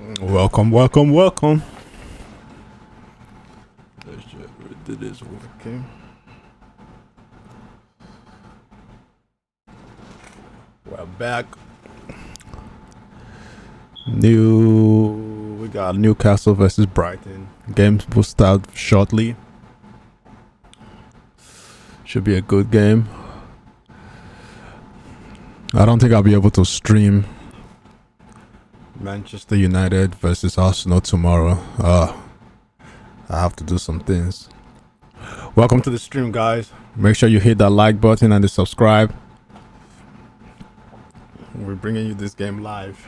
Welcome. Let's check if it is working. We're back. We got Newcastle versus Brighton. Games will start shortly. Should be a good game. I don't think I'll be able to stream Manchester United versus Arsenal tomorrow. I have to do some things. Welcome to the stream, guys. Make sure you hit that like button and the subscribe. We're bringing you this game live.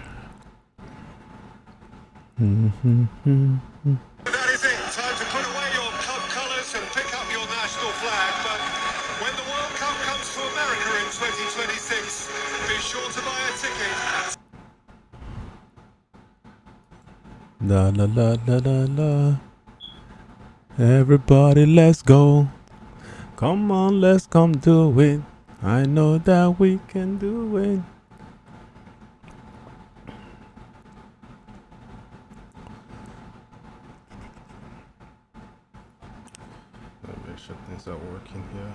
That is it. Time to put away your club colours and pick up your national flag. But when the World Cup comes to America in 2026, be sure to buy a ticket. La la la la la la. Everybody, let's go. Come on, let's come do it. I know that we can do it. Let me make sure things are working here.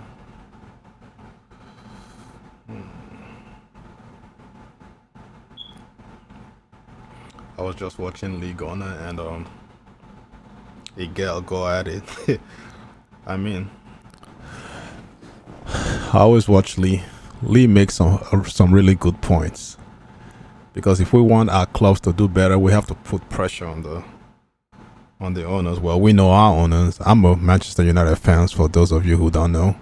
I was just watching League Honor and a girl go at it. I mean, I always watch Lee. Lee makes some really good points, because if we want our clubs to do better, we have to put pressure on the owners. Well, we know our owners. I'm a Manchester United fan, for those of you who don't know,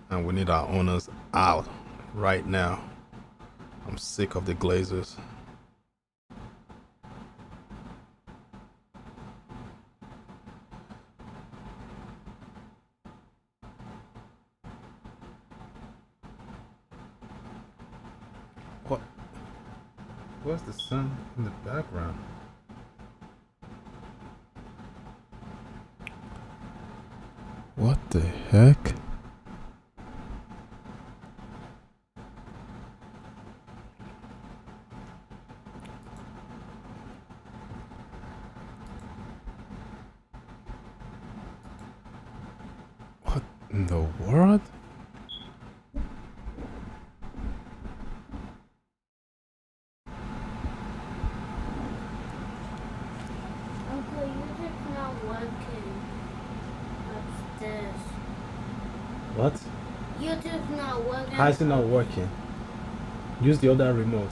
and we need our owners out right now. I'm sick of the Glazers. What? Where's the sun in the background? What the heck? In the world? Uncle, YouTube's not working upstairs. What? YouTube's not working. How is it not working? Use the other remote.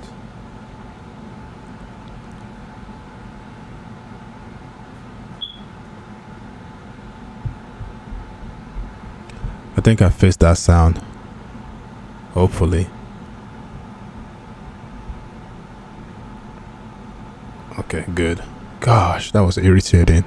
I think I fixed that sound. Hopefully. Okay, good. Gosh, that was irritating.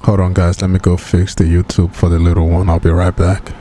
Hold on, guys. Let me go fix the YouTube for the little one. I'll be right back.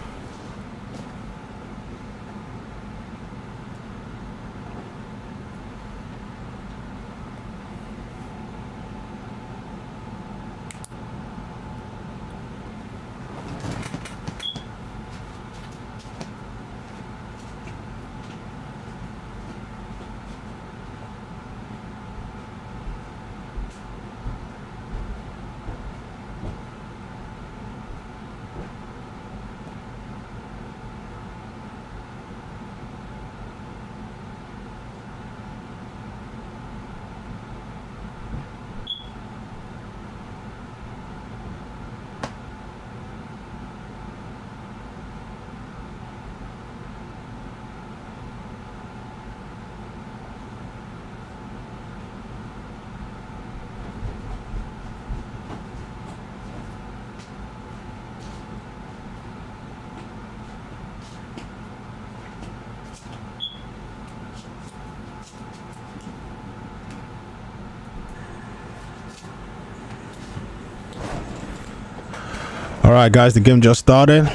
All right, guys, the game just started.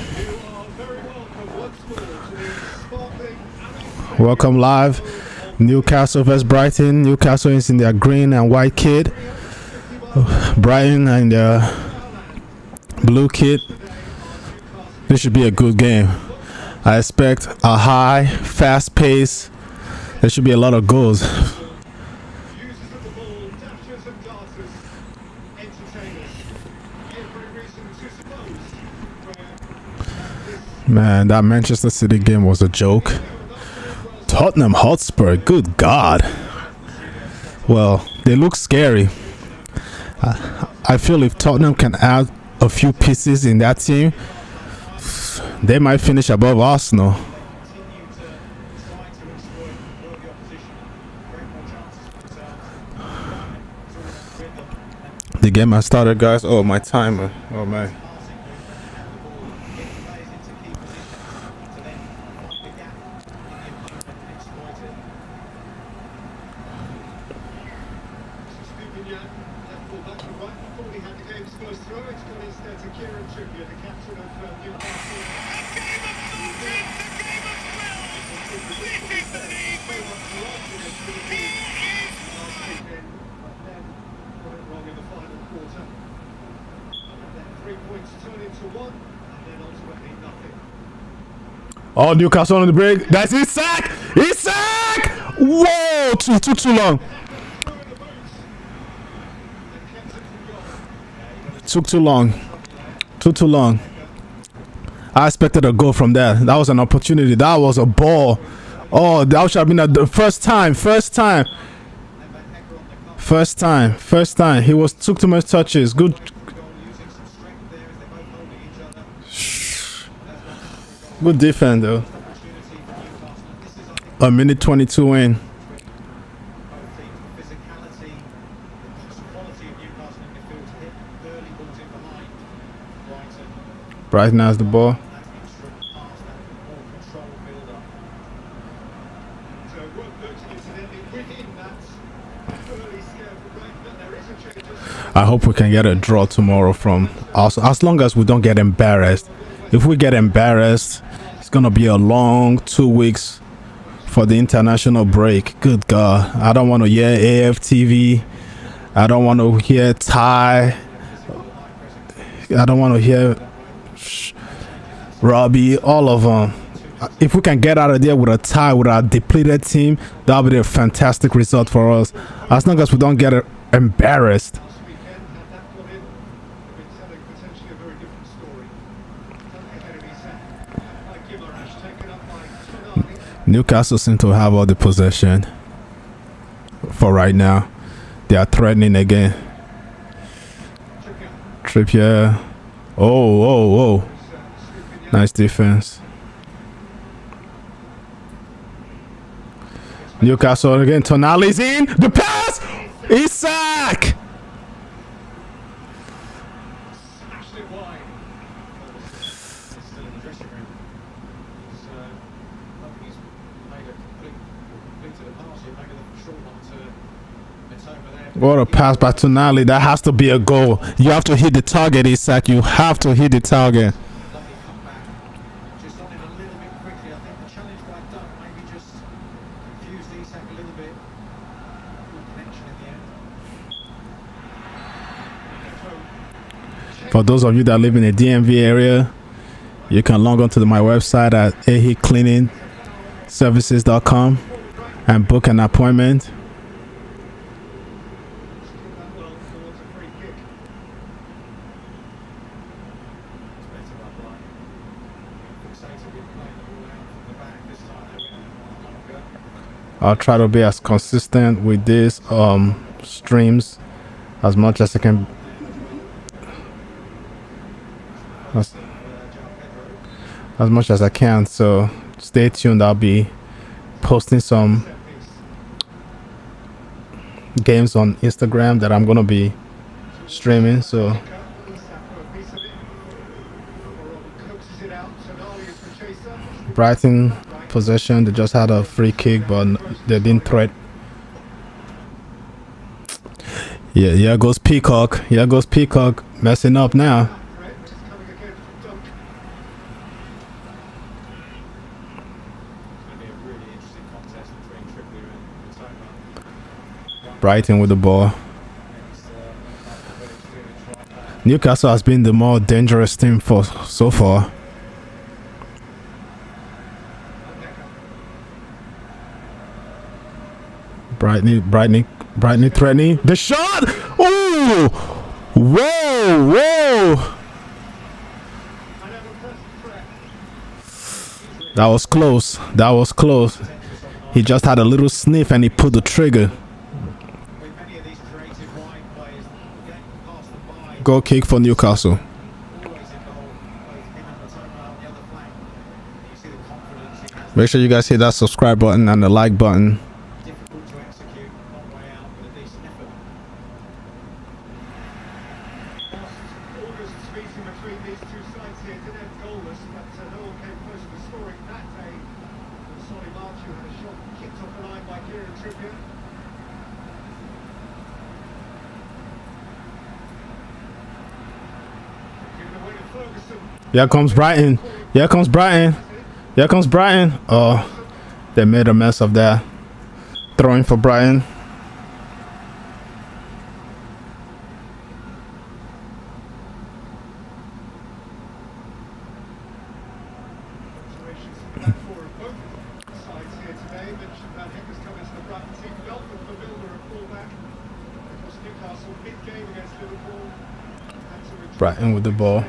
Welcome live. Newcastle vs Brighton. Newcastle is in their green and white kit. Brighton and their blue kit. This should be a good game. I expect a high, fast pace. There should be a lot of goals. Users of the ball, dashers and dancers, entertainers. Every reason to suppose where Man, that Manchester City game was a joke. Tottenham Hotspur, good God. Well, they look scary. I feel if Tottenham can add a few pieces in that team, they might finish above Arsenal. The game has started, guys. Oh, my timer. Oh, man. Oh, Newcastle on the break. That's Isak! Isak! Whoa! It took too long. Took too long. Took too long. I expected a goal from that. That was an opportunity. That was a ball. Oh, that should have been the first time. First time. First time. First time. He took too much touches. Good. Good defense though. A minute 22 in. Brighton has the ball. I hope we can get a draw tomorrow from us, as long as we don't get embarrassed. If we get embarrassed, it's gonna be a long 2 weeks for the international break. Good God, I don't want to hear AFTV. I don't want to hear Thai. I don't want to hear Robbie. All of them. If we can get out of there with a tie with our depleted team, that'll be a fantastic result for us. As long as we don't get embarrassed. Newcastle seem to have all the possession for right now. They are threatening again. Trippier. Oh. Nice defense. Newcastle again. Tonali's in. The pass! Isak! What a pass by Tonali. That has to be a goal. You have to hit the target, Isak. You have to hit the target. For those of you that live in the DMV area, you can log on to my website at ehicleaningservices.com and book an appointment. I'll try to be as consistent with these streams as much as I can. As much as I can, so stay tuned. I'll be posting some games on Instagram that I'm gonna be streaming, so Brighton possession. They just had a free kick, but they didn't threat. Yeah, here goes Peacock. Here goes Peacock messing up now. Brighton with the ball. Newcastle has been the more dangerous team for so far. Brighton threatening the shot. Oh, whoa! That was close. That was close. He just had a little sniff and he pulled the trigger. Goal kick for Newcastle. Make sure you guys hit that subscribe button and the like button. Here comes Brighton. Here comes Brighton. Here comes Brighton. Oh, they made a mess of that. Throwing for Brighton. Brighton with the ball.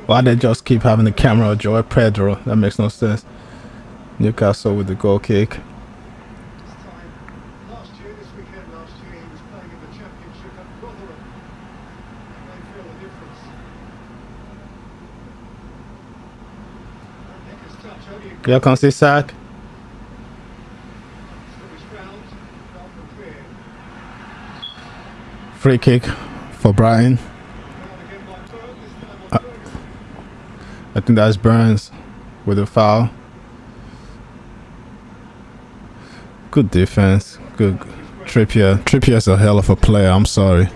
Why they just keep having the camera of Joy Pedro? That makes no sense. Newcastle with the goal kick. Here comes the sack. Free kick for Brighton. I think that's Burns with a foul. Good defense. Good. Trippier's a hell of a player. I'm sorry.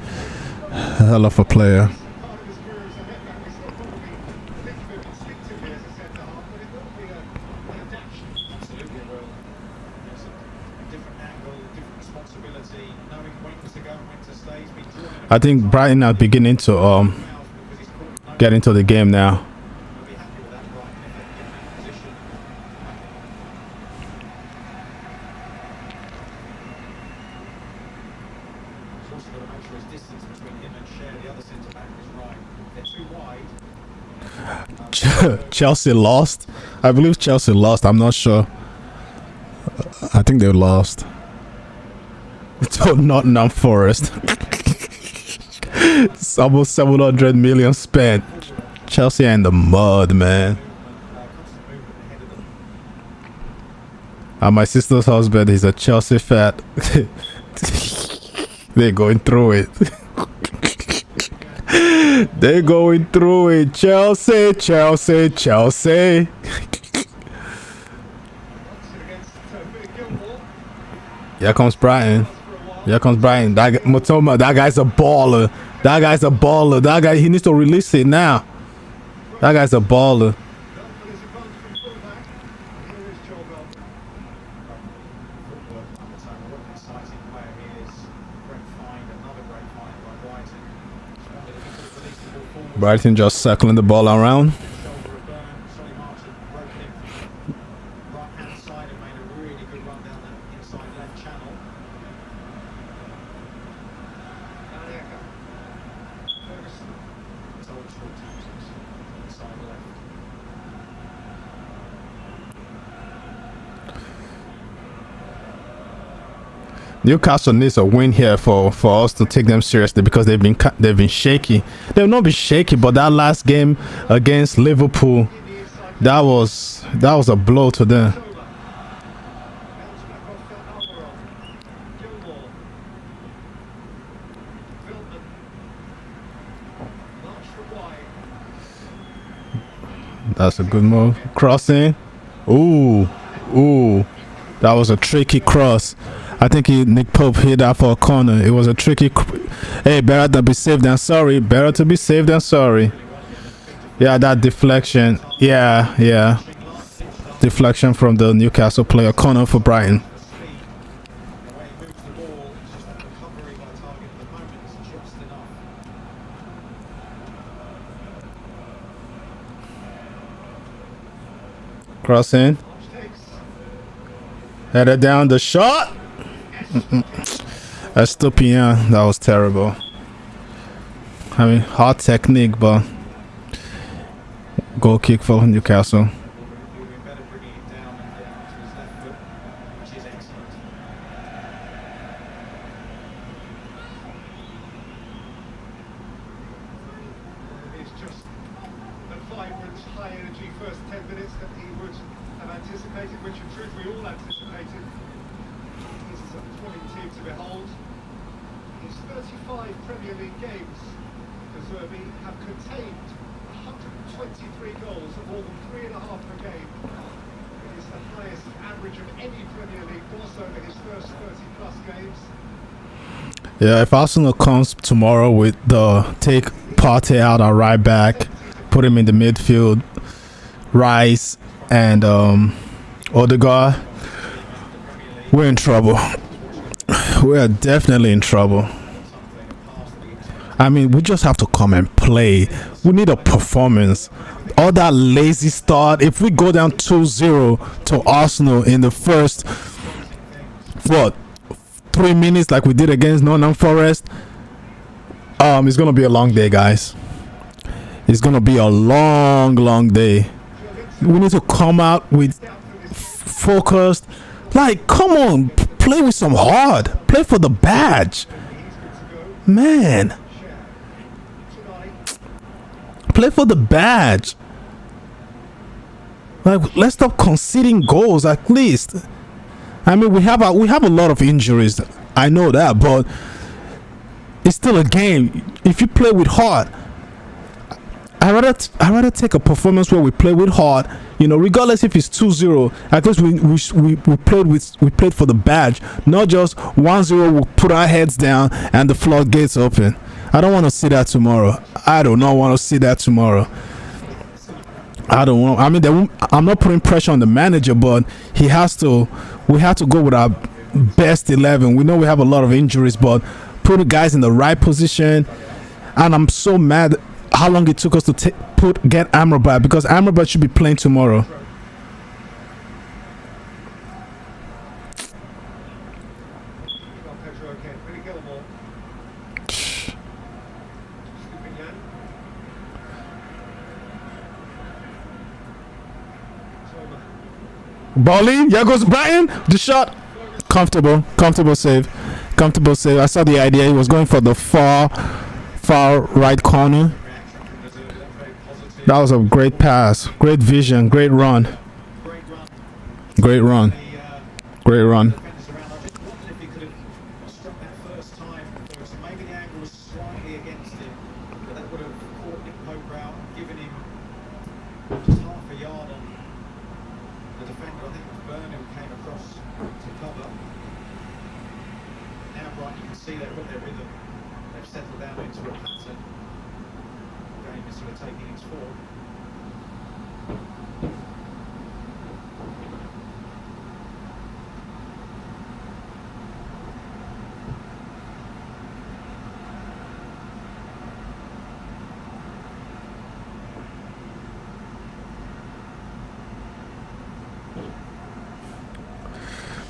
Hell of a player. I think Brighton are beginning to get into the game now. Chelsea lost. I believe Chelsea lost. I'm not sure. I think they lost to Nottingham Forest. It's almost 700 million spent. Chelsea are in the mud, man. And my sister's husband is a Chelsea fan. They're going through it. They're going through it. Chelsea, Chelsea, Chelsea. Here comes Brighton. Here comes Brighton. Matoma, that guy's a baller. That guy's a baller. That guy, he needs to release it now. That guy's a baller. Brighton just circling the ball around. Newcastle needs a win here for us to take them seriously, because they've been shaky. They've not been shaky, but that last game against Liverpool, that was a blow to them. That's a good move. Crossing. Ooh. That was a tricky cross. I think Nick Pope hit that for a corner. It was a tricky. Hey, better to be safe than sorry. Better to be safe than sorry. Yeah, that deflection. Yeah. Deflection from the Newcastle player. Corner for Brighton. Crossing. Headed down the shot. Estopian, that was terrible. I mean, hard technique, but goal kick for Newcastle. Yeah, if Arsenal comes tomorrow with the take Partey out at right back, put him in the midfield, Rice and Odegaard, we're in trouble. We are definitely in trouble. I mean, we just have to come and play. We need a performance. All that lazy start. If we go down 2-0 to Arsenal in the first 3 minutes, like we did against Nottingham Forest, it's gonna be a long day, guys. It's gonna be a long day. We need to come out with focused. Like, come on, play with some heart. Play for the badge, man. Play for the badge. Like, let's stop conceding goals at least. I mean, we have a lot of injuries. I know that, but it's still a game. If you play with heart, I rather take a performance where we play with heart. You know, regardless if it's 2-0, at least we played for the badge, not just 1-0. We'll put our heads down and the floodgates open. I don't want to see that tomorrow. I do not want to see that tomorrow. I don't want. I mean, I'm not putting pressure on the manager, but he has to. We have to go with our best 11. We know we have a lot of injuries, but put the guys in the right position. And I'm so mad how long it took us to get Amrabat, because Amrabat should be playing tomorrow. Bowling, here goes Brighton. The shot, comfortable save. I saw the idea. He was going for the far right corner. That was a great pass, great vision, great run.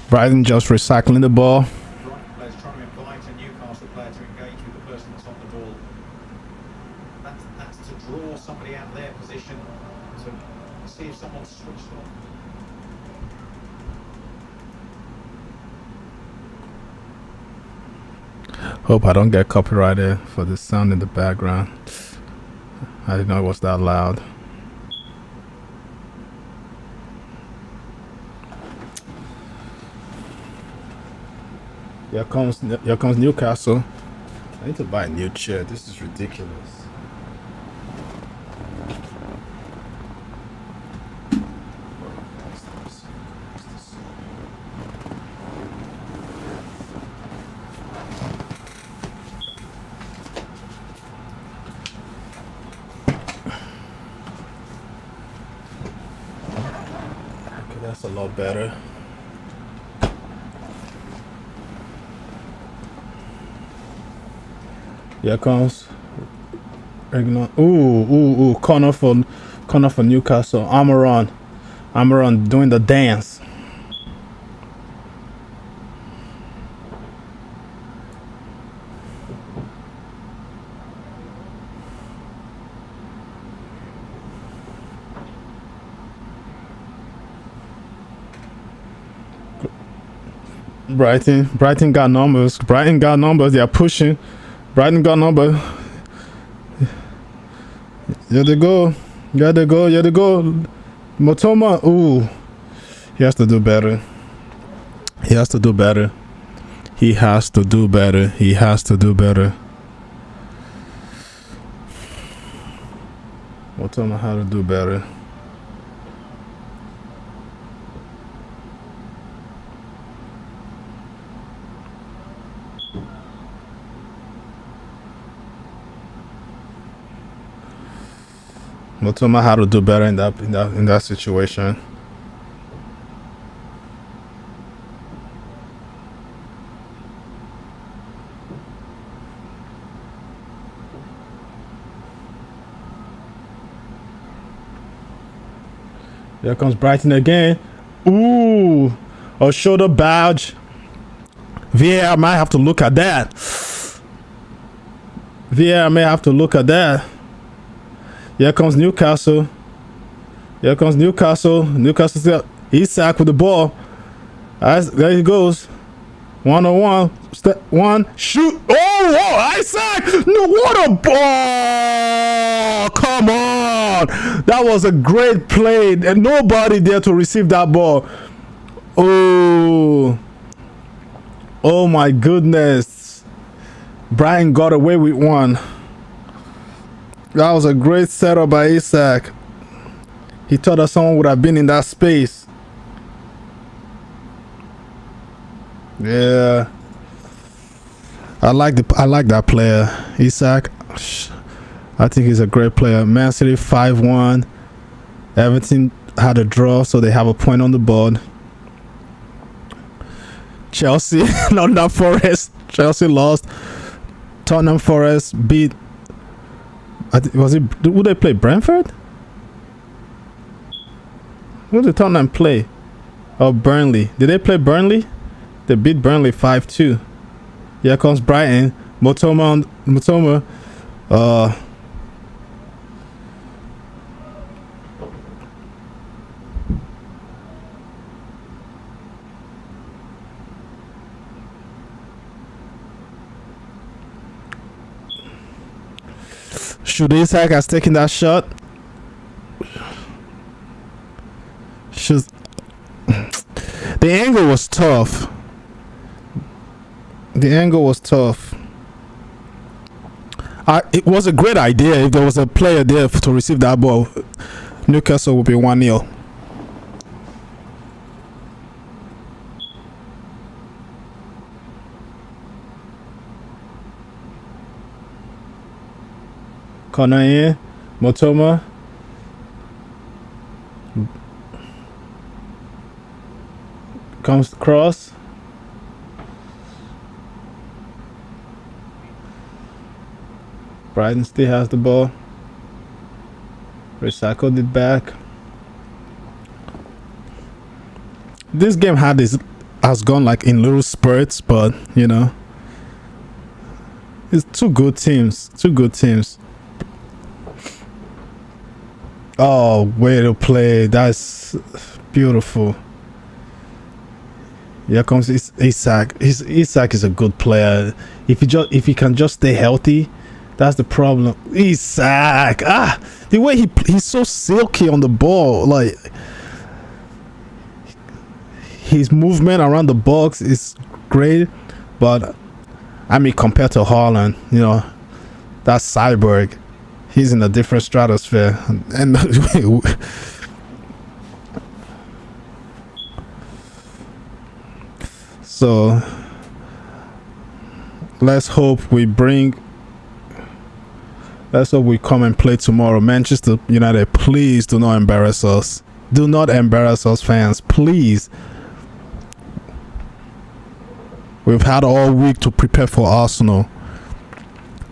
Brighton just recycling the ball. Players trying to invite a Newcastle player to engage with the person that's on the ball. That's to draw somebody out of their position, to see if someone's switched on. 1 Hope I don't get copyrighted for the sound in the background. I didn't know it was that loud. Here comes Newcastle. I need to buy a new chair. This is ridiculous. Okay, that's a lot better. Here comes corner for Newcastle. Amaron doing the dance. Brighton got numbers. They are pushing. Brighton got number. Here they go. Motoma. Ooh. He has to do better. Motoma how to do better. Motoma how to do better in that situation. Here comes Brighton again. Ooh, a shoulder badge. VAR might have to look at that. Here comes Newcastle. Newcastle still Isak with the ball. There he goes. 1-on-1. Step one. Shoot. Oh, Isak! No, what a ball! Come on! That was a great play, and nobody there to receive that ball. Oh my goodness! Brighton got away with one. That was a great setup by Isak. He thought that someone would have been in that space. Yeah, I like that player, Isak. I think he's a great player. Man City 5-1. Everton had a draw, so they have a point on the board. Chelsea, Nottingham Forest. Chelsea lost. Tottenham Forest beat. Would they play Brentford? Who did Tottenham play? Oh, Burnley. Did they play Burnley? They beat Burnley 5-2. Here comes Brighton. Motoma. Should Isak has taken that shot? The angle was tough. It was a great idea if there was a player there to receive that ball. Newcastle would be 1-0. Corner in. Motoma. Comes across. Brighton still has the ball. Recycled it back. This game has gone like in little spurts, but you know, it's two good teams. Oh, way to play. That's beautiful. Here comes Isak. Isak is a good player. If he can just stay healthy, that's the problem. Isak, the way he's so silky on the ball, like his movement around the box is great, but I mean compared to Haaland, you know, that's cyborg. He's in a different stratosphere, and so let's hope we come and play tomorrow. Manchester United, please do not embarrass us. Do not embarrass us, fans, please. We've had all week to prepare for Arsenal.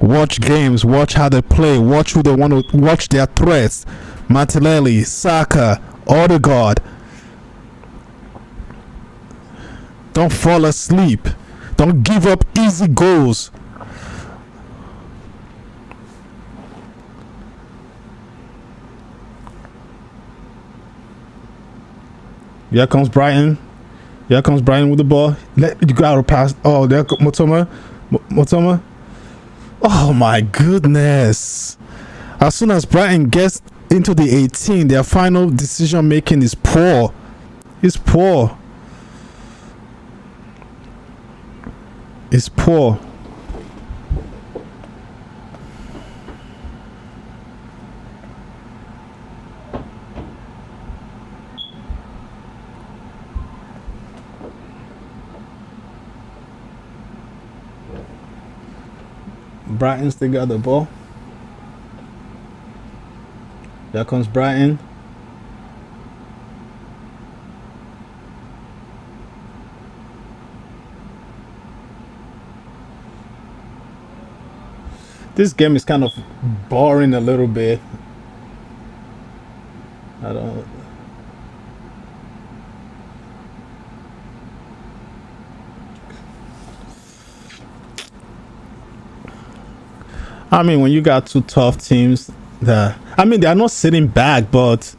Watch games, watch how they play, watch who they want to watch, their threats. Martinelli, Saka, Odegaard. Don't fall asleep. Don't give up easy goals. Here comes Brighton. Here comes Brighton with the ball. You got to pass. Oh, there comes Motoma. Oh my goodness. As soon as Brighton gets into the 18, their final decision making is poor. It's poor. It's poor. Brighton still got the ball. There comes Brighton. This game is kind of boring a little bit. I mean, when you got two tough teams that, I mean, they are not sitting back, but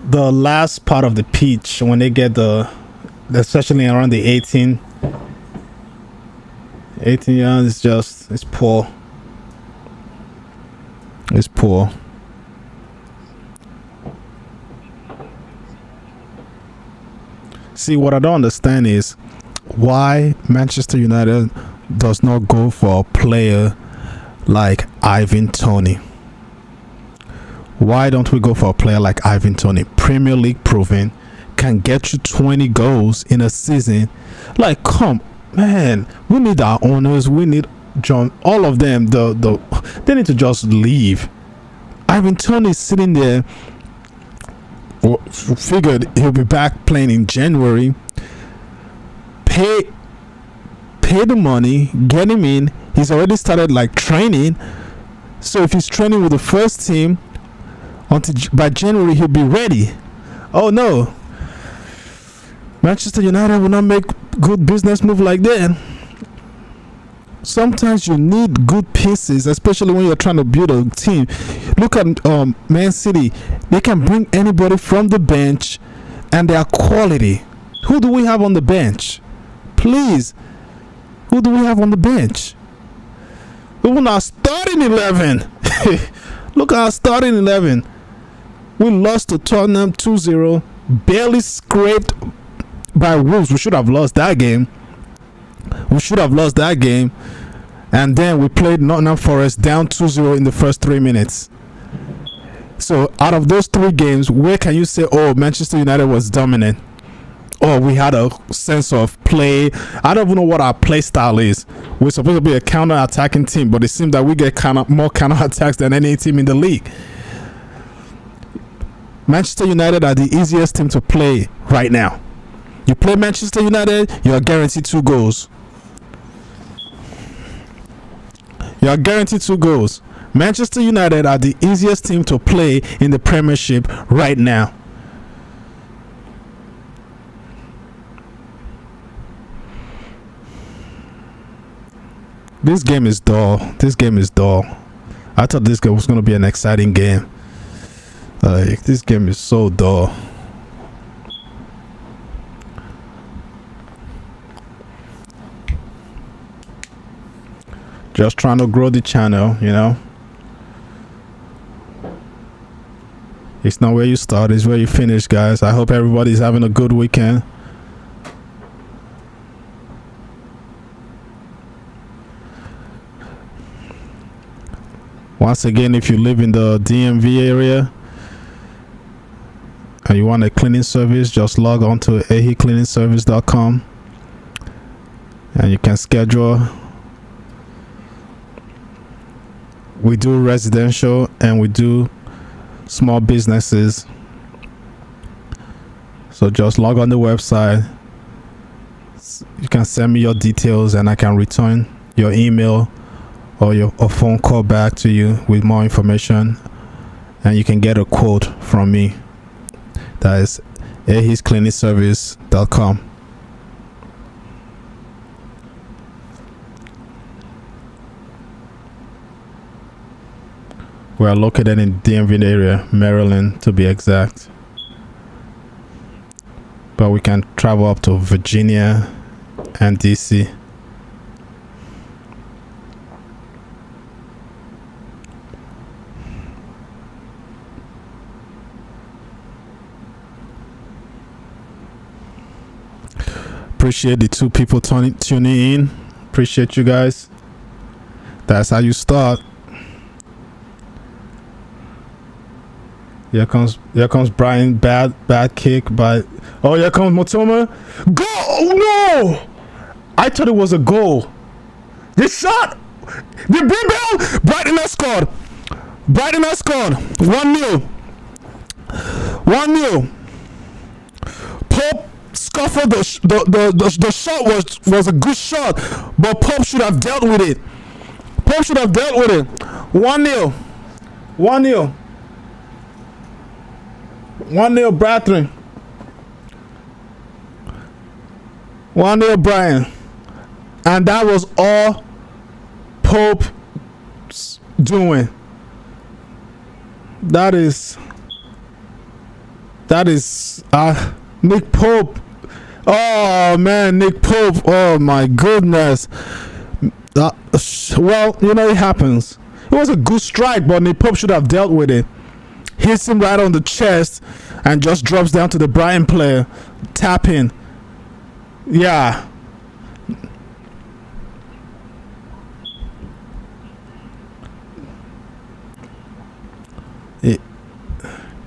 the last part of the pitch, when they get especially around the 18 yards, it's poor. It's poor. See, what I don't understand is why Manchester United does not go for a player like Ivan Toney. Why don't we go for a player like Ivan Toney? Premier League proven, can get you 20 goals in a season. Like, come, man, we need our owners. We need John. All of them. They need to just leave. Ivan Toney is sitting there. Figured he'll be back playing in January. Pay the money, get him in. He's already started like training, so if he's training with the first team until by January, he'll be ready. Oh no, Manchester United will not make good business move like that. Sometimes you need good pieces, especially when you're trying to build a team. Look at Man City. They can bring anybody from the bench and they are quality. Who do we have on the bench? Please, who do we have on the bench? Even our starting 11. Look at our starting 11. We lost to Tottenham 2-0. Barely scraped by Wolves. We should have lost that game. And then we played Nottingham Forest down 2-0 in the first 3 minutes. So out of those 3 games, where can you say, oh, Manchester United was dominant? Oh, we had a sense of play. I don't even know what our play style is. We're supposed to be a counter-attacking team, but it seems that we get more counter-attacks than any team in the league. Manchester United are the easiest team to play right now. You play Manchester United, you are guaranteed 2 goals. You are guaranteed 2 goals. Manchester United are the easiest team to play in the Premiership right now. This game is dull. I thought this game was going to be an exciting game. Like, this game is so dull. Just trying to grow the channel, you know. It's not where you start, it's where you finish, guys. I hope everybody's having a good weekend. Once again, if you live in the DMV area and you want a cleaning service, just log on to ehicleaningservice.com and you can schedule. We do residential and we do small businesses. So just log on the website. You can send me your details and I can return your email or a phone call back to you with more information, and you can get a quote from me. That is ehicleaningservice.com. We are located in DMV area, Maryland to be exact. But we can travel up to Virginia and DC. Appreciate the 2 people tuning in. Appreciate you guys. That's how you start. Here comes Brian. Bad kick by. Oh, here comes Motoma. Goal! Oh, no! I thought it was a goal. The shot. The rebound. Brighton has scored. 1-0. 1-0. Pope scuffled. The shot was a good shot, but Pope should have dealt with it. 1-0. 1-0 Brighton. 1-0 Brian. And that was all Pope doing. That is Nick Pope. Oh man, Nick Pope. Oh my goodness. Well, you know, it happens. It was a good strike, but Nick Pope should have dealt with it. Hits him right on the chest and just drops down to the Brighton player. Tap in. Yeah.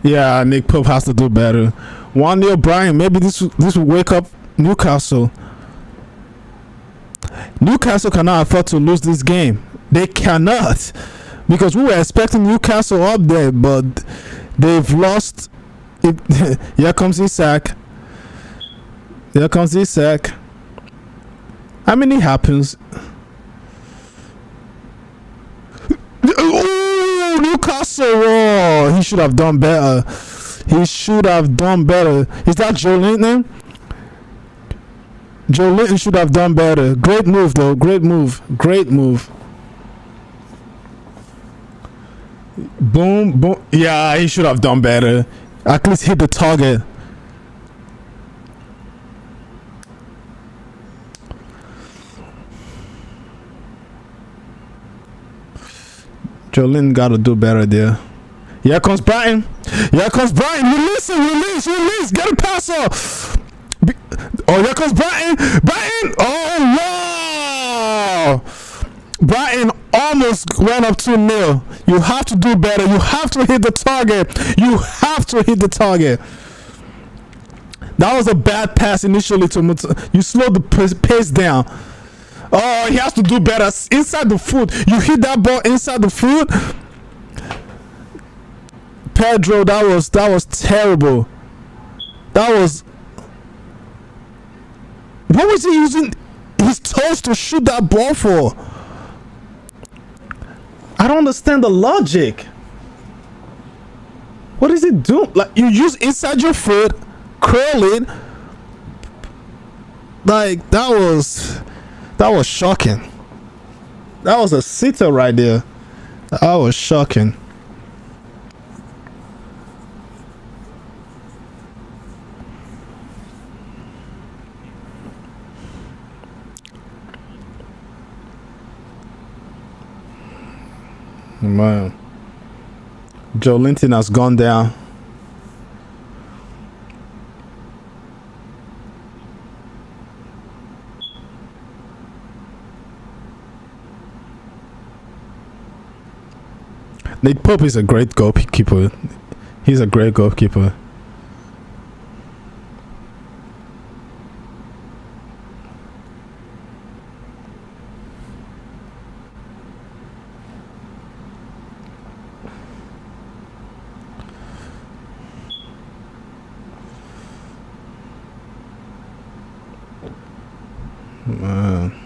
Yeah, Nick Pope has to do better. 1-0 Brighton. Maybe this will wake up Newcastle. Newcastle cannot afford to lose this game. They cannot. Because we were expecting Newcastle up there, but they've lost it. Here comes Isak. I mean, it happens. Oh, Newcastle. Oh, he should have done better. Is that Joe Linton? Joe Linton should have done better. Great move, though. Great move. Boom. Yeah, he should have done better. At least hit the target. Jolene got to do better there. Here comes Brighton. Release. Get a pass off. Oh, here comes Brighton. Oh, wow. Brighton almost went up 2-0. You have to do better. You have to hit the target. That was a bad pass initially to you slowed the pace down. Oh, he has to do better. Inside the foot. You hit that ball inside the foot. Pedro, that was terrible. What was he using his toes to shoot that ball for? I don't understand the logic. What is it doing? Like, you use inside your foot, curl it. Like, that was shocking. That was a sitter right there. That was shocking. Man. Joe Linton has gone down. Nate Pope is a great goalkeeper. He's a great goalkeeper. Man.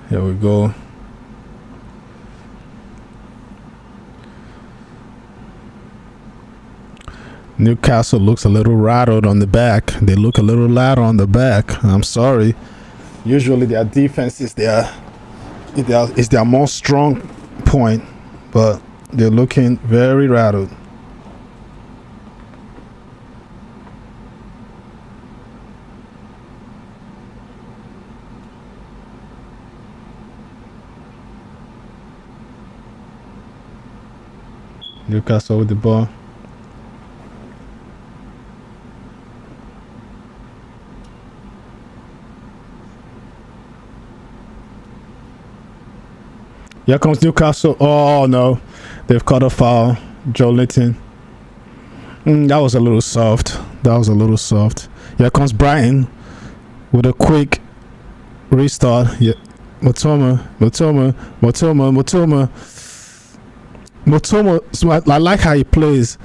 Here we go. Newcastle looks a little rattled on the back. They look a little louder on the back. I'm sorry. Usually their defense is their most strong point, but they're looking very rattled. Newcastle with the ball. Here comes Newcastle. Oh no, they've caught a foul. Joe Linton. That was a little soft. Here comes Brighton with a quick restart. Yeah, Motoma. So I like how he plays.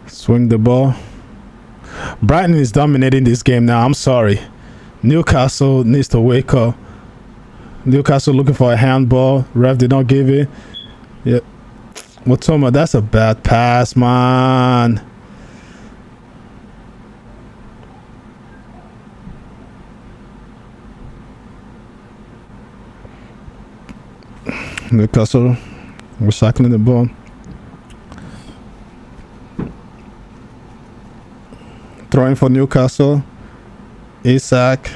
Swing the ball. Brighton is dominating this game now. I'm sorry. Newcastle needs to wake up. Newcastle looking for a handball. Ref did not give it. Yep. Motoma, that's a bad pass, man. Newcastle recycling the ball. Throwing for Newcastle. Isak.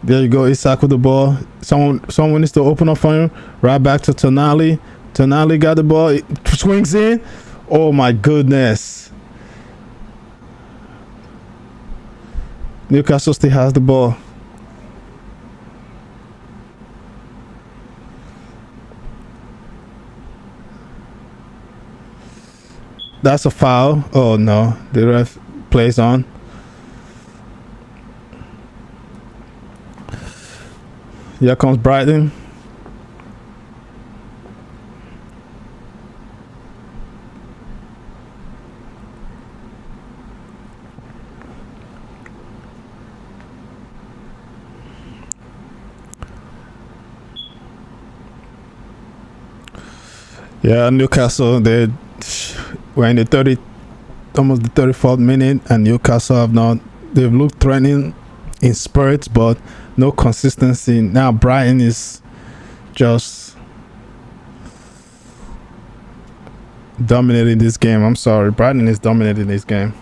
There you go, Isak with the ball. Someone needs to open up for him. Right back to Tonali. Tonali got the ball. It swings in. Oh my goodness. Newcastle still has the ball. That's a foul. Oh no, the ref plays on. Here comes Brighton. Yeah, Newcastle, we're in the almost the 34th minute, and Newcastle they've looked threatening in spurts, but no consistency. Now Brighton is just dominating this game. I'm sorry, Brighton is dominating this game.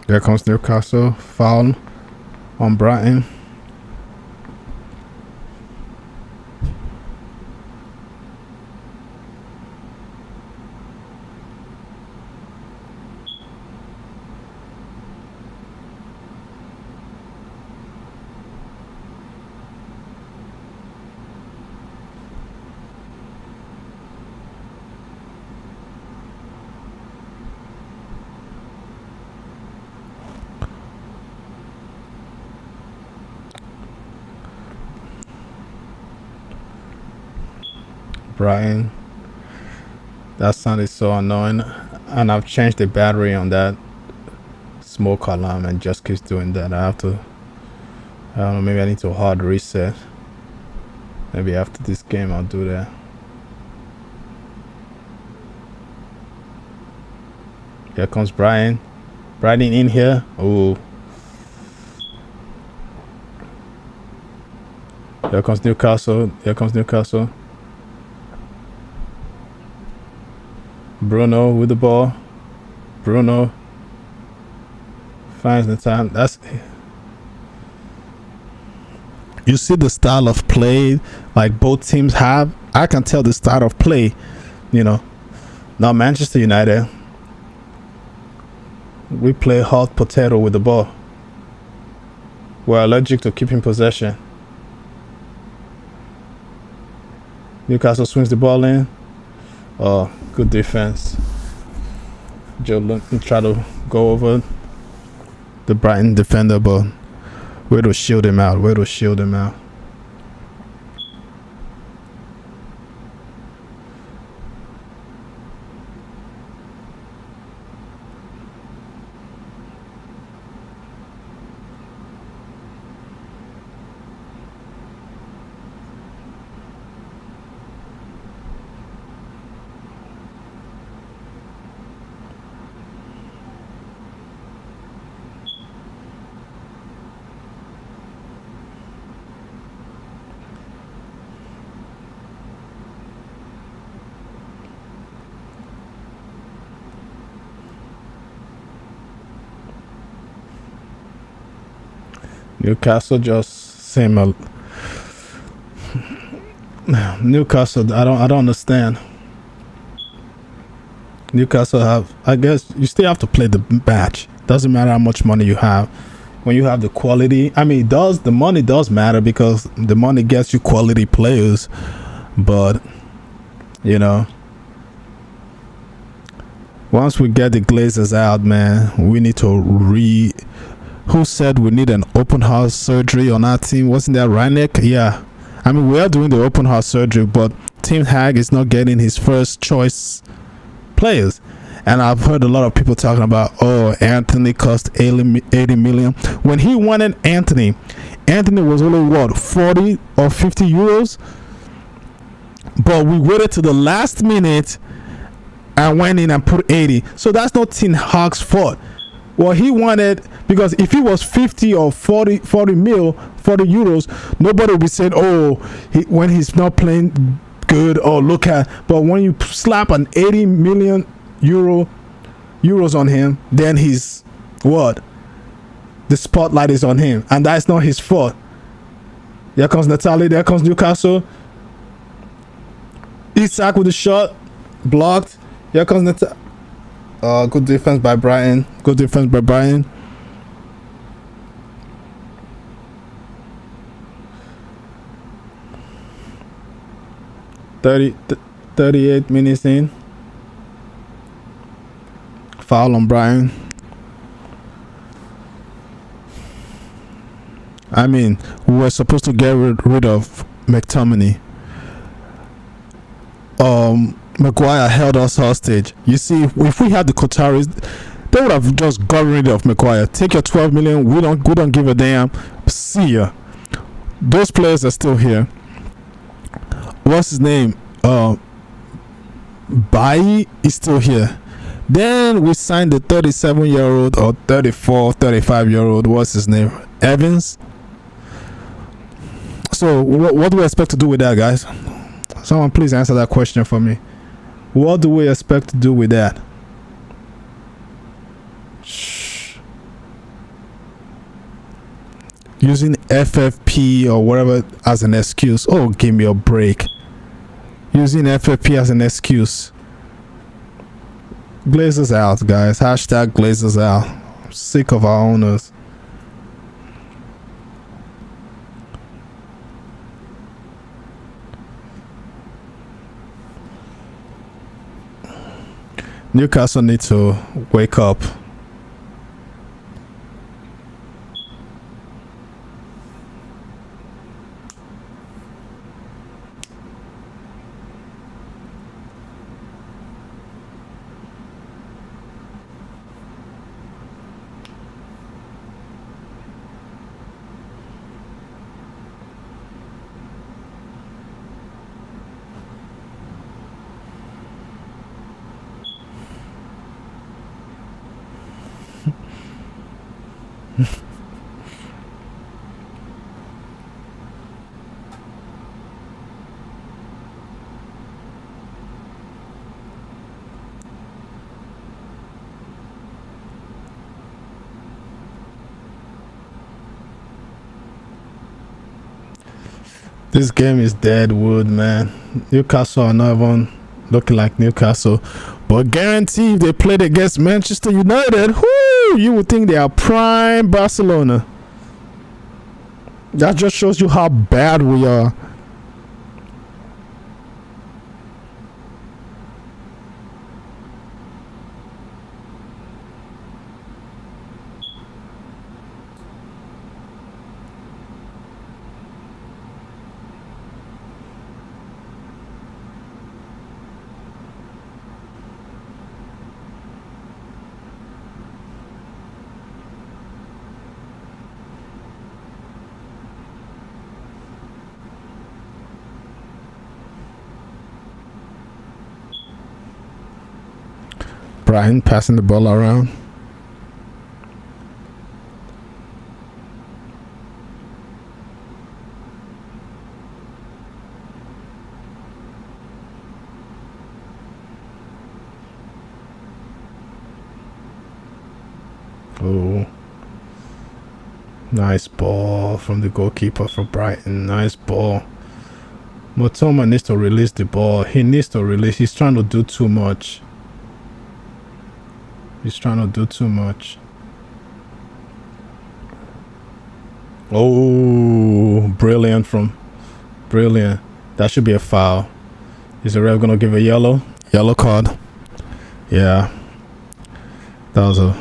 There comes Newcastle, foul on Brighton. Brighton. That sound is so annoying, and I've changed the battery on that smoke alarm and just keeps doing that. I don't know, maybe I need to hard reset. Maybe after this game I'll do that. Here comes Brighton. Brighton in here. Oh. Here comes Newcastle. Here comes Newcastle. Bruno with the ball. Bruno finds the time. You see the style of play like both teams have. I can tell the style of play. Now Manchester United, we play hot potato with the ball. We're allergic to keeping possession. Newcastle swings the ball in. Oh, good defense. Joe try to go over the Brighton defender, but way to shield him out. Way to shield him out. Newcastle just same. Newcastle, I don't understand. Newcastle have, I guess you still have to play the match. Doesn't matter how much money you have. When you have the quality, I mean, the money does matter because the money gets you quality players. But once we get the Glazers out, man, we need to who said we need an open heart surgery on our team? Wasn't that Reineck? Yeah. I mean, we are doing the open heart surgery, but Tim Hag is not getting his first choice players. And I've heard a lot of people talking about, oh, Anthony cost 80 million. When he wanted Anthony was only what, 40 or 50 euros? But we waited to the last minute and went in and put 80. So that's not Tim Hag's fault. Well, he wanted, because if it was 50 or 40 euros, nobody would be saying, oh, when he's not playing good, or look at. But when you slap an 80 million euros on him, then he's what? The spotlight is on him, and that's not his fault. There comes Natalie, there comes Newcastle. Isak with the shot, blocked. Here comes Natalie. Good defense by Brighton. Good defense by Brighton. Thirty 38 minutes in. Foul on Brighton. I mean, we were supposed to get rid of McTominay. Maguire held us hostage. You see, if we had the Qataris, they would have just gotten rid of Maguire. Take your 12 million. We don't give a damn. See ya. Those players are still here. What's his name? Bailly is still here. Then we signed the 37-year-old or 34, 35-year-old. What's his name? Evans. So what do we expect to do with that, guys? Someone please answer that question for me. What do we expect to do with that? Shh. Using FFP or whatever as an excuse. Oh, give me a break. Using FFP as an excuse. Glazers out, guys. Hashtag Glazers out. I'm sick of our owners. Newcastle need to wake up. This game is dead wood, man. Newcastle are not even looking like Newcastle. But guarantee if they played against Manchester United, whoo, you would think they are prime Barcelona. That just shows you how bad we are. Brighton passing the ball around. Oh, nice ball from the goalkeeper for Brighton. Nice ball. Motoma needs to release the ball. He needs to release. He's trying to do too much. He's trying to do too much. Oh, brilliant from brilliant. That should be a foul. Is the ref gonna give a yellow card? Yeah, that was a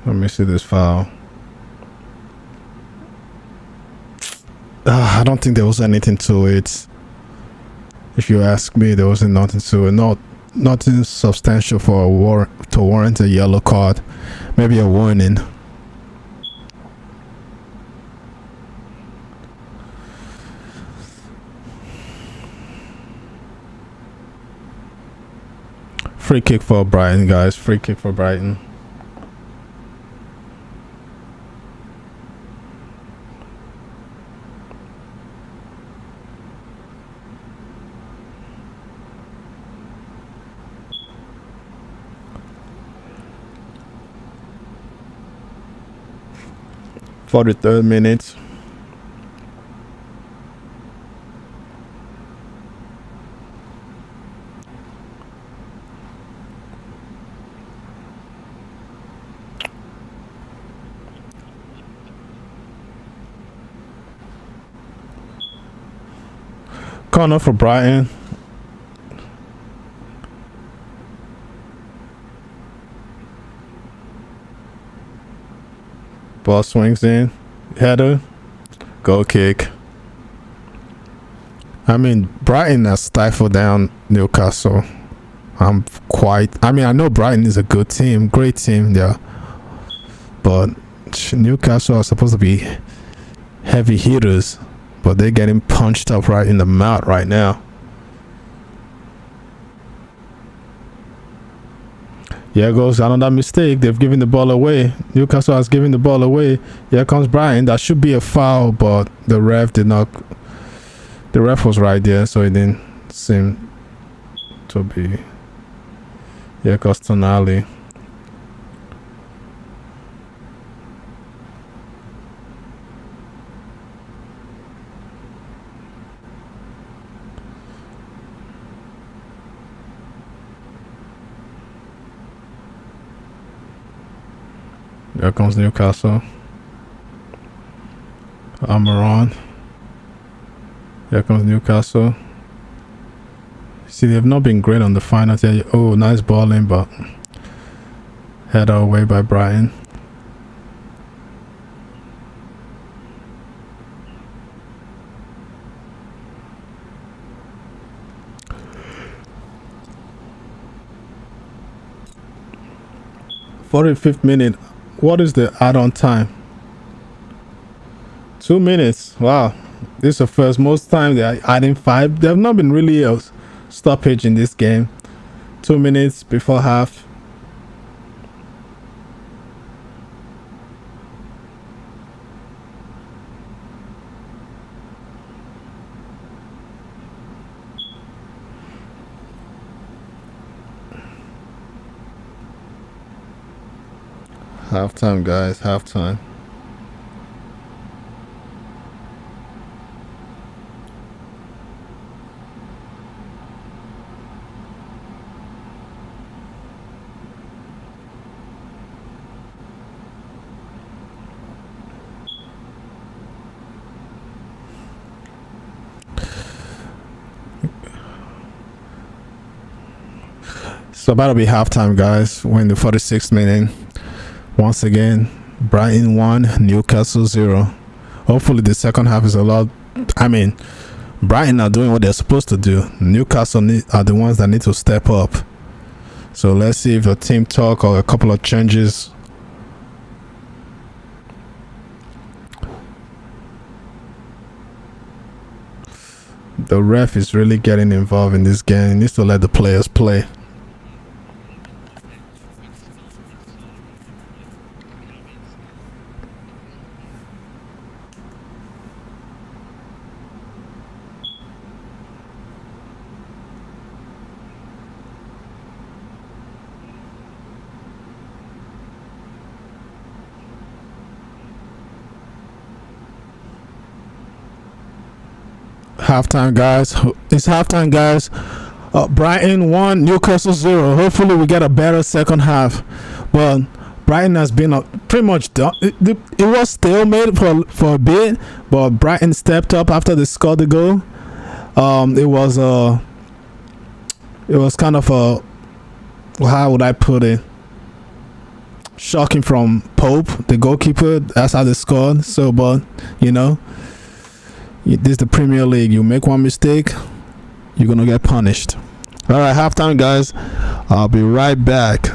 let me see this foul. I don't think there was anything to it. If you ask me, there wasn't nothing to it. Nothing substantial for to warrant a yellow card. Maybe a warning. Free kick for Brighton, guys. Free kick for Brighton. For the 3rd minute. Corner for Brighton. Ball swings in. Header. Goal kick. I mean, Brighton has stifled down Newcastle. I know Brighton is a good team. Great team there. But Newcastle are supposed to be heavy hitters. But they're getting punched up right in the mouth right now. Here goes another mistake. They've given the ball away. Newcastle has given the ball away. Here comes Brighton. That should be a foul, but the ref did not. The ref was right there, so it didn't seem to be. Here comes Tonali. There comes Newcastle. Amaron. Here comes Newcastle. See, they've not been great on the final. Oh, nice balling, but header away by Brighton. "45th minute. What is the add-on time? 2 minutes. Wow, this is the first. Most times they are adding 5. They've not been really stoppage in this game. 2 minutes before half. Halftime, guys. Halftime. So about to be halftime, guys. We're in the 46th minute. Once again, Brighton 1, Newcastle 0. Hopefully the second half is a lot. I mean, Brighton are doing what they're supposed to do. Newcastle are the ones that need to step up. So let's see if a team talk or a couple of changes. The ref is really getting involved in this game. He needs to let the players play. Halftime, guys. It's halftime, guys. Brighton 1, Newcastle 0. Hopefully we get a better second half. But Brighton has been pretty much done. It was stalemate for a bit, but Brighton stepped up after they scored the goal. It was kind of a, how would I put it, shocking from Pope, the goalkeeper. That's how they scored. So, but you know, this is the Premier League. You make one mistake, you're gonna get punished. All right, halftime, guys. I'll be right back.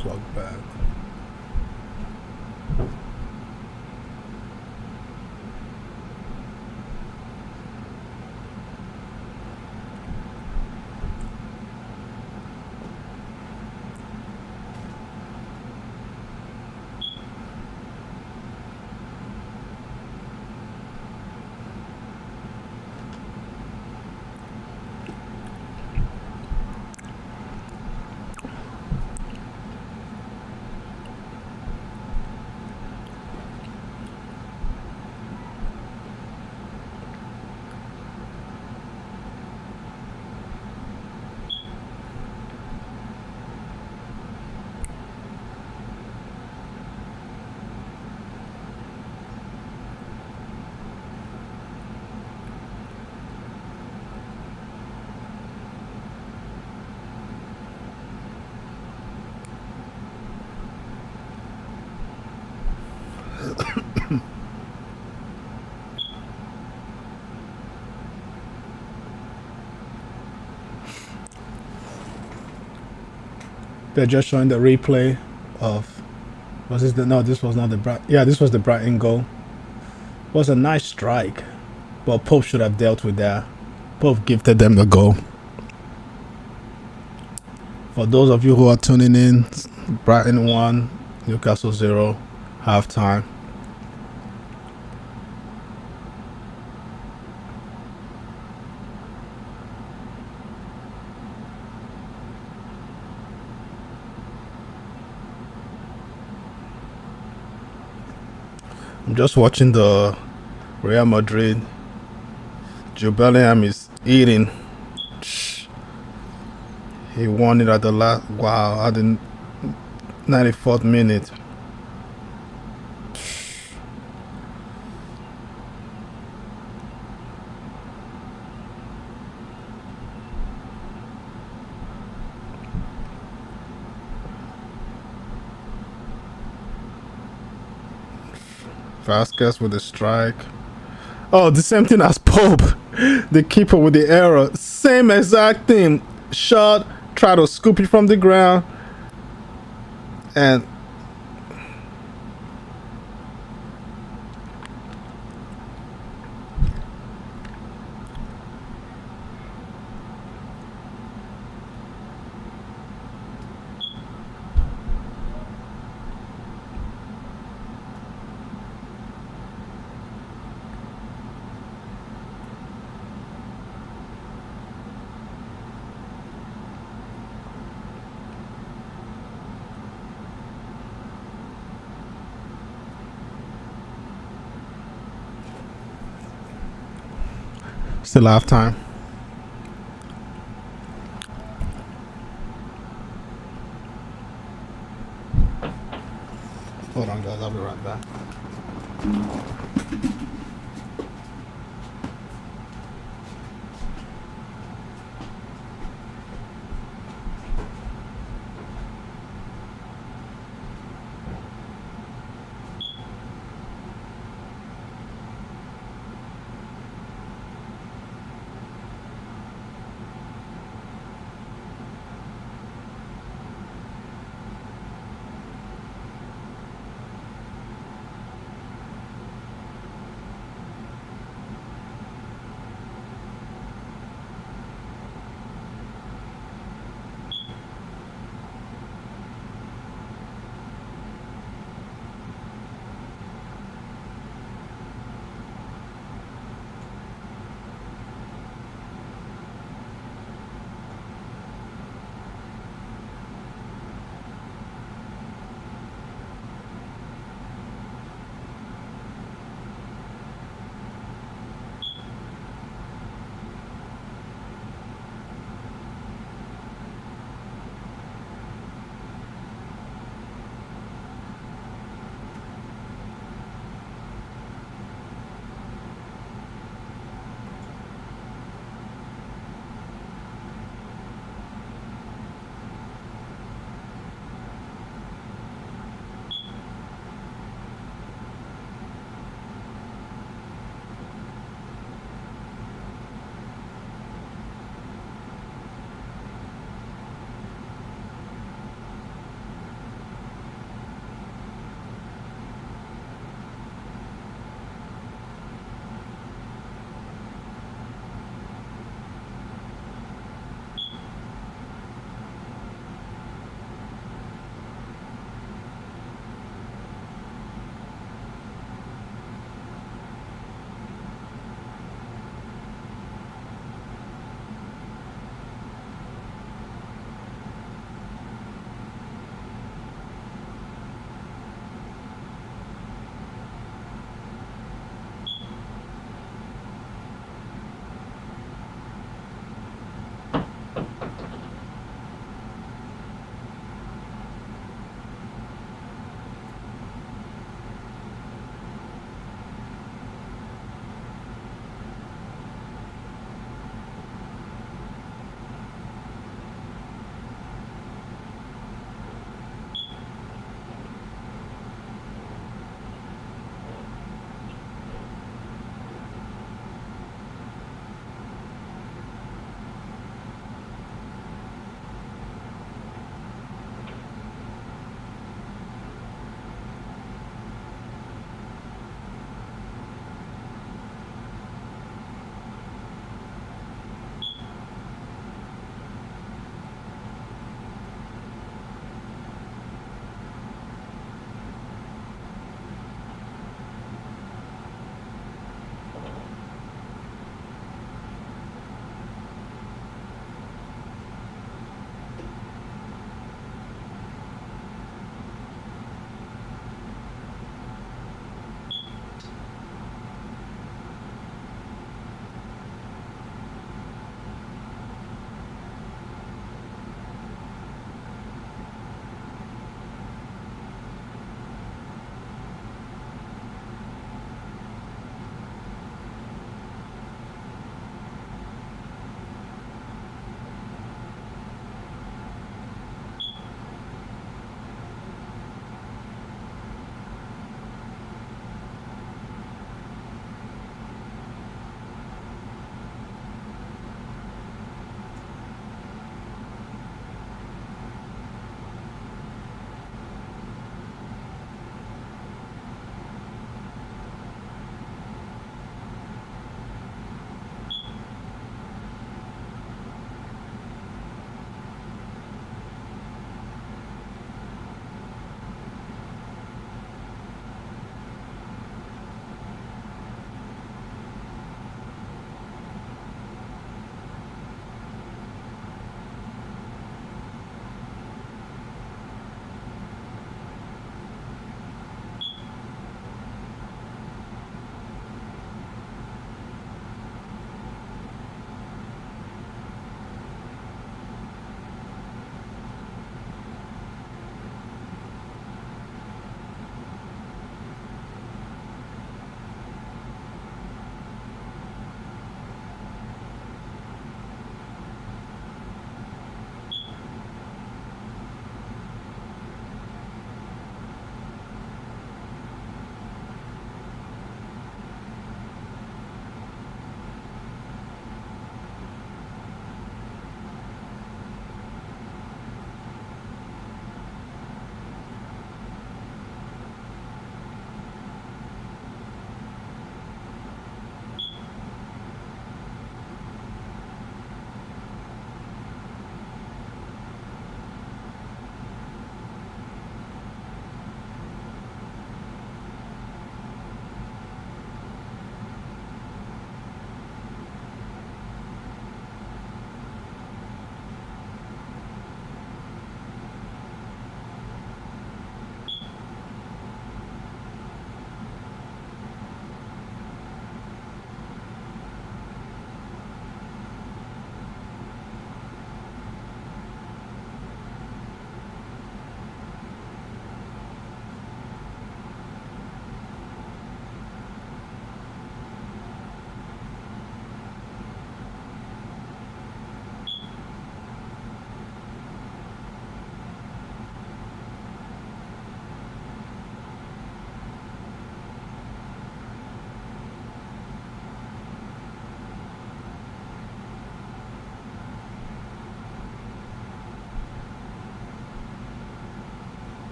clock back. They're just showing the replay of, was this the, no, this was not the Brighton, yeah, this was the Brighton goal. It was a nice strike, but Pope should have dealt with that. Pope gifted them the goal. For those of you who are tuning in, Brighton 1, Newcastle 0, halftime. I'm just watching the Real Madrid. Jude Bellingham is eating. He won it at the last, wow, at the 94th minute. Vasquez with the strike. Oh, the same thing as Pope. The keeper with the error. Same exact thing. Shot, try to scoop it from the ground. And still halftime. Hold on, guys. I'll be right back.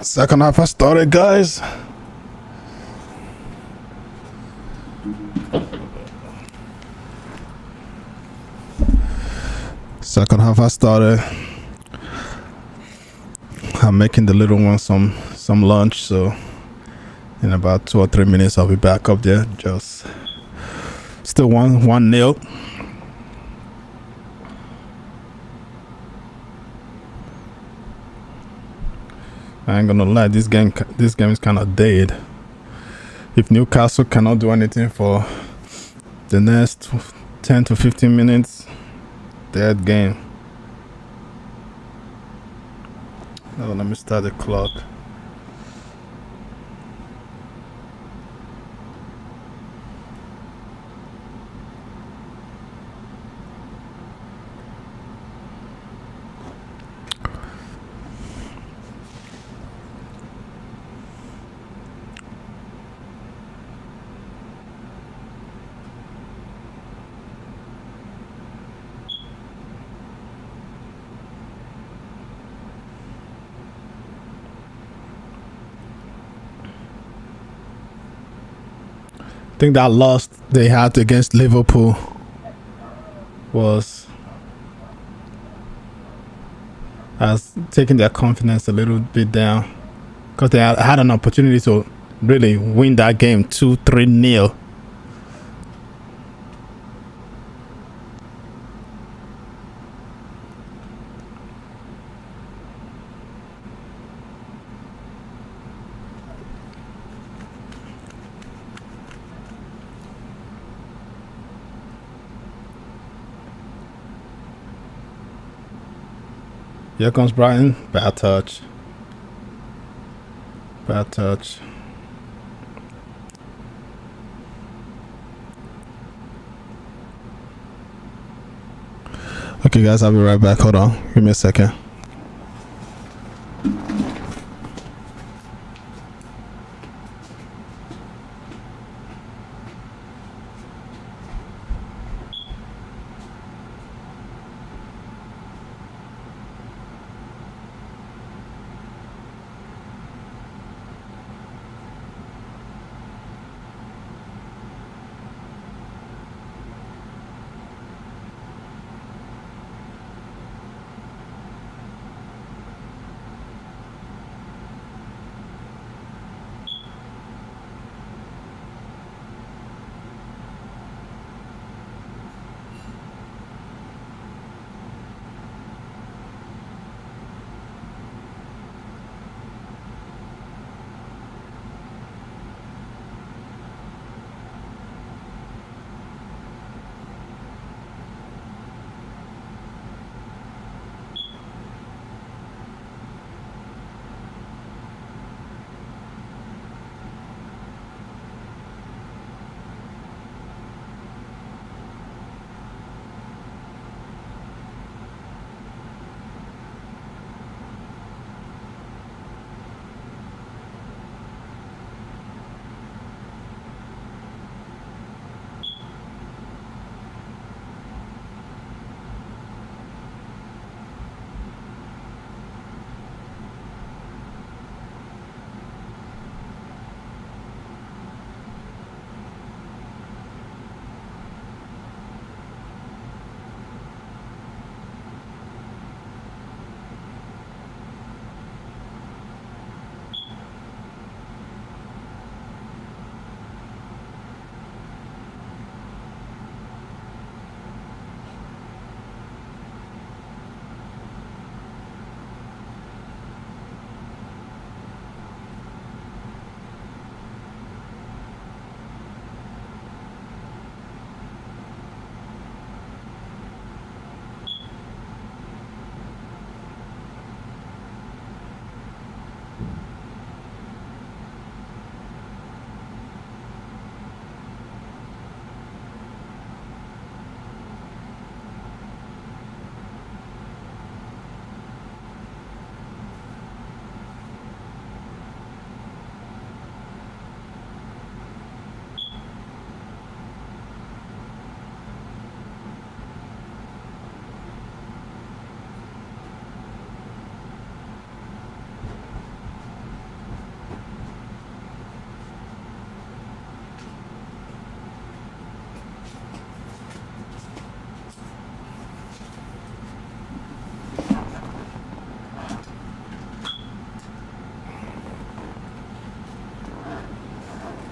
Second half has started, guys. Second half has started. I'm making the little one some lunch, so in about 2 or 3 minutes I'll be back up there. Just still 1-0. I ain't gonna lie, this game is kind of dead. If Newcastle cannot do anything for the next 10 to 15 minutes, dead game. Now let me start the clock. I think that loss they had against Liverpool has taken their confidence a little bit down, because they had an opportunity to really win that game 2-3-0. Here comes Brighton. Bad touch. Bad touch. Okay, guys, I'll be right back. Hold on. Give me a second.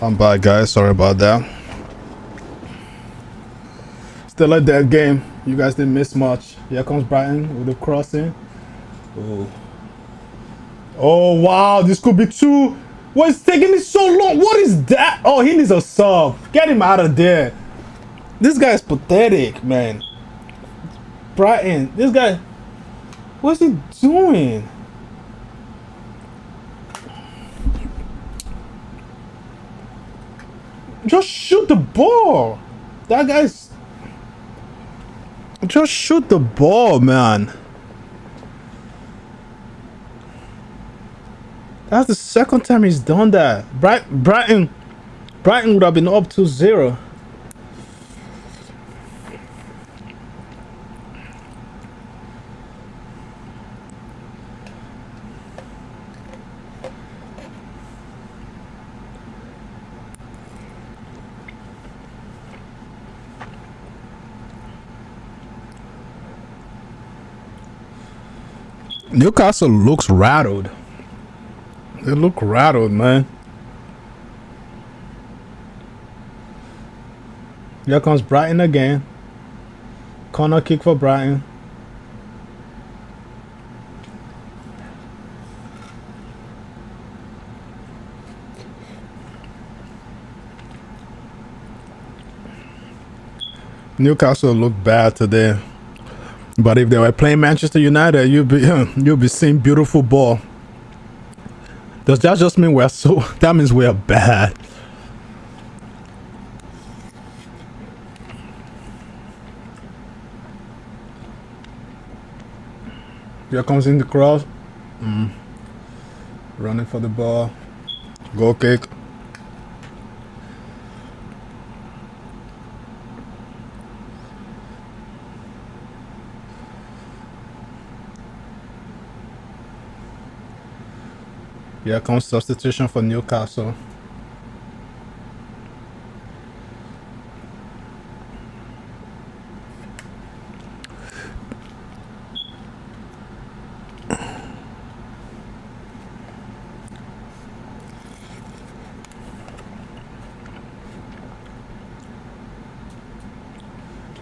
I'm back, guys. Sorry about that. Still a dead game. You guys didn't miss much. Here comes Brighton with the crossing. Oh. Oh, wow. This could be two. What's taking it so long? What is that? Oh, he needs a sub. Get him out of there. This guy's pathetic, man. Brighton. This guy. What's he doing? Just shoot the ball. That guy's... Just shoot the ball, man. That's the second time he's done that. Brighton would have been up 2-0. Newcastle looks rattled. They look rattled, man. Here comes Brighton again. Corner kick for Brighton. Newcastle looked bad today. But if they were playing Manchester United, you'll be seeing beautiful ball. Does that just mean we're so? That means we're bad. Here comes in the cross. Running for the ball. Goal kick. Here comes substitution for Newcastle.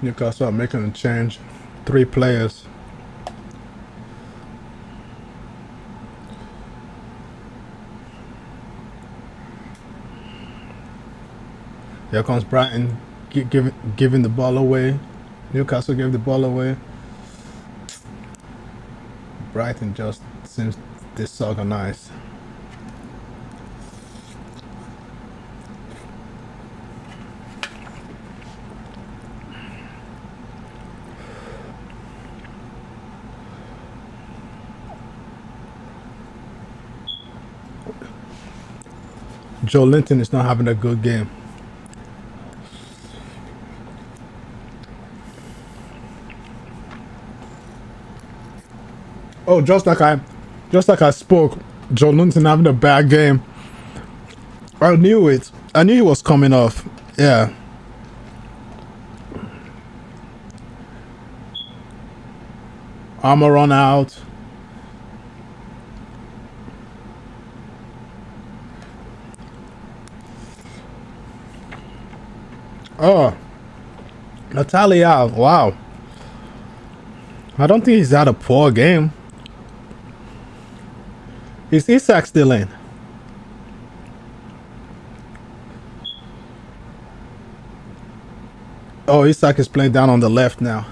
Newcastle are making a change. 3 players. Here comes Brighton giving the ball away. Newcastle gave the ball away. Brighton just seems disorganized. Joe Linton is not having a good game. Oh, just like I spoke, Joe Linton having a bad game. I knew it. I knew he was coming off. Yeah. Armor run out. Oh, Natalia. Wow. I don't think he's had a poor game. Is Isak still in? Oh, Isak is playing down on the left now.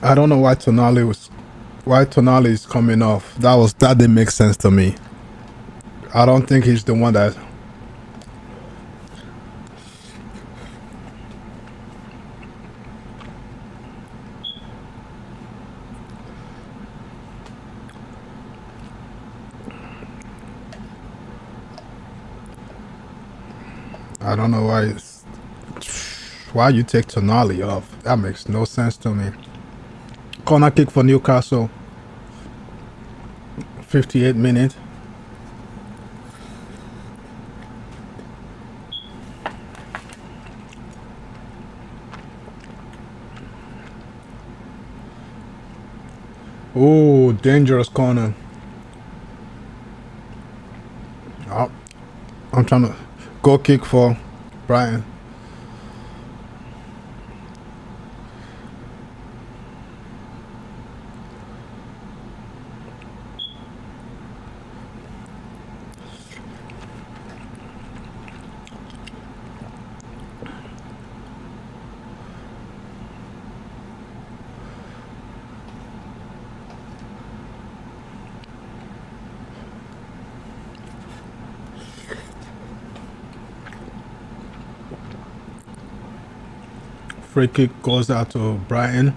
I don't know why Tonali is coming off. That didn't make sense to me. I don't think he's the one that... I don't know why you take Tonali off. That makes no sense to me. Corner kick for Newcastle. 58 minutes. Oh, dangerous corner. I'm trying to go kick for Brighton. Free kick goes out to Brighton.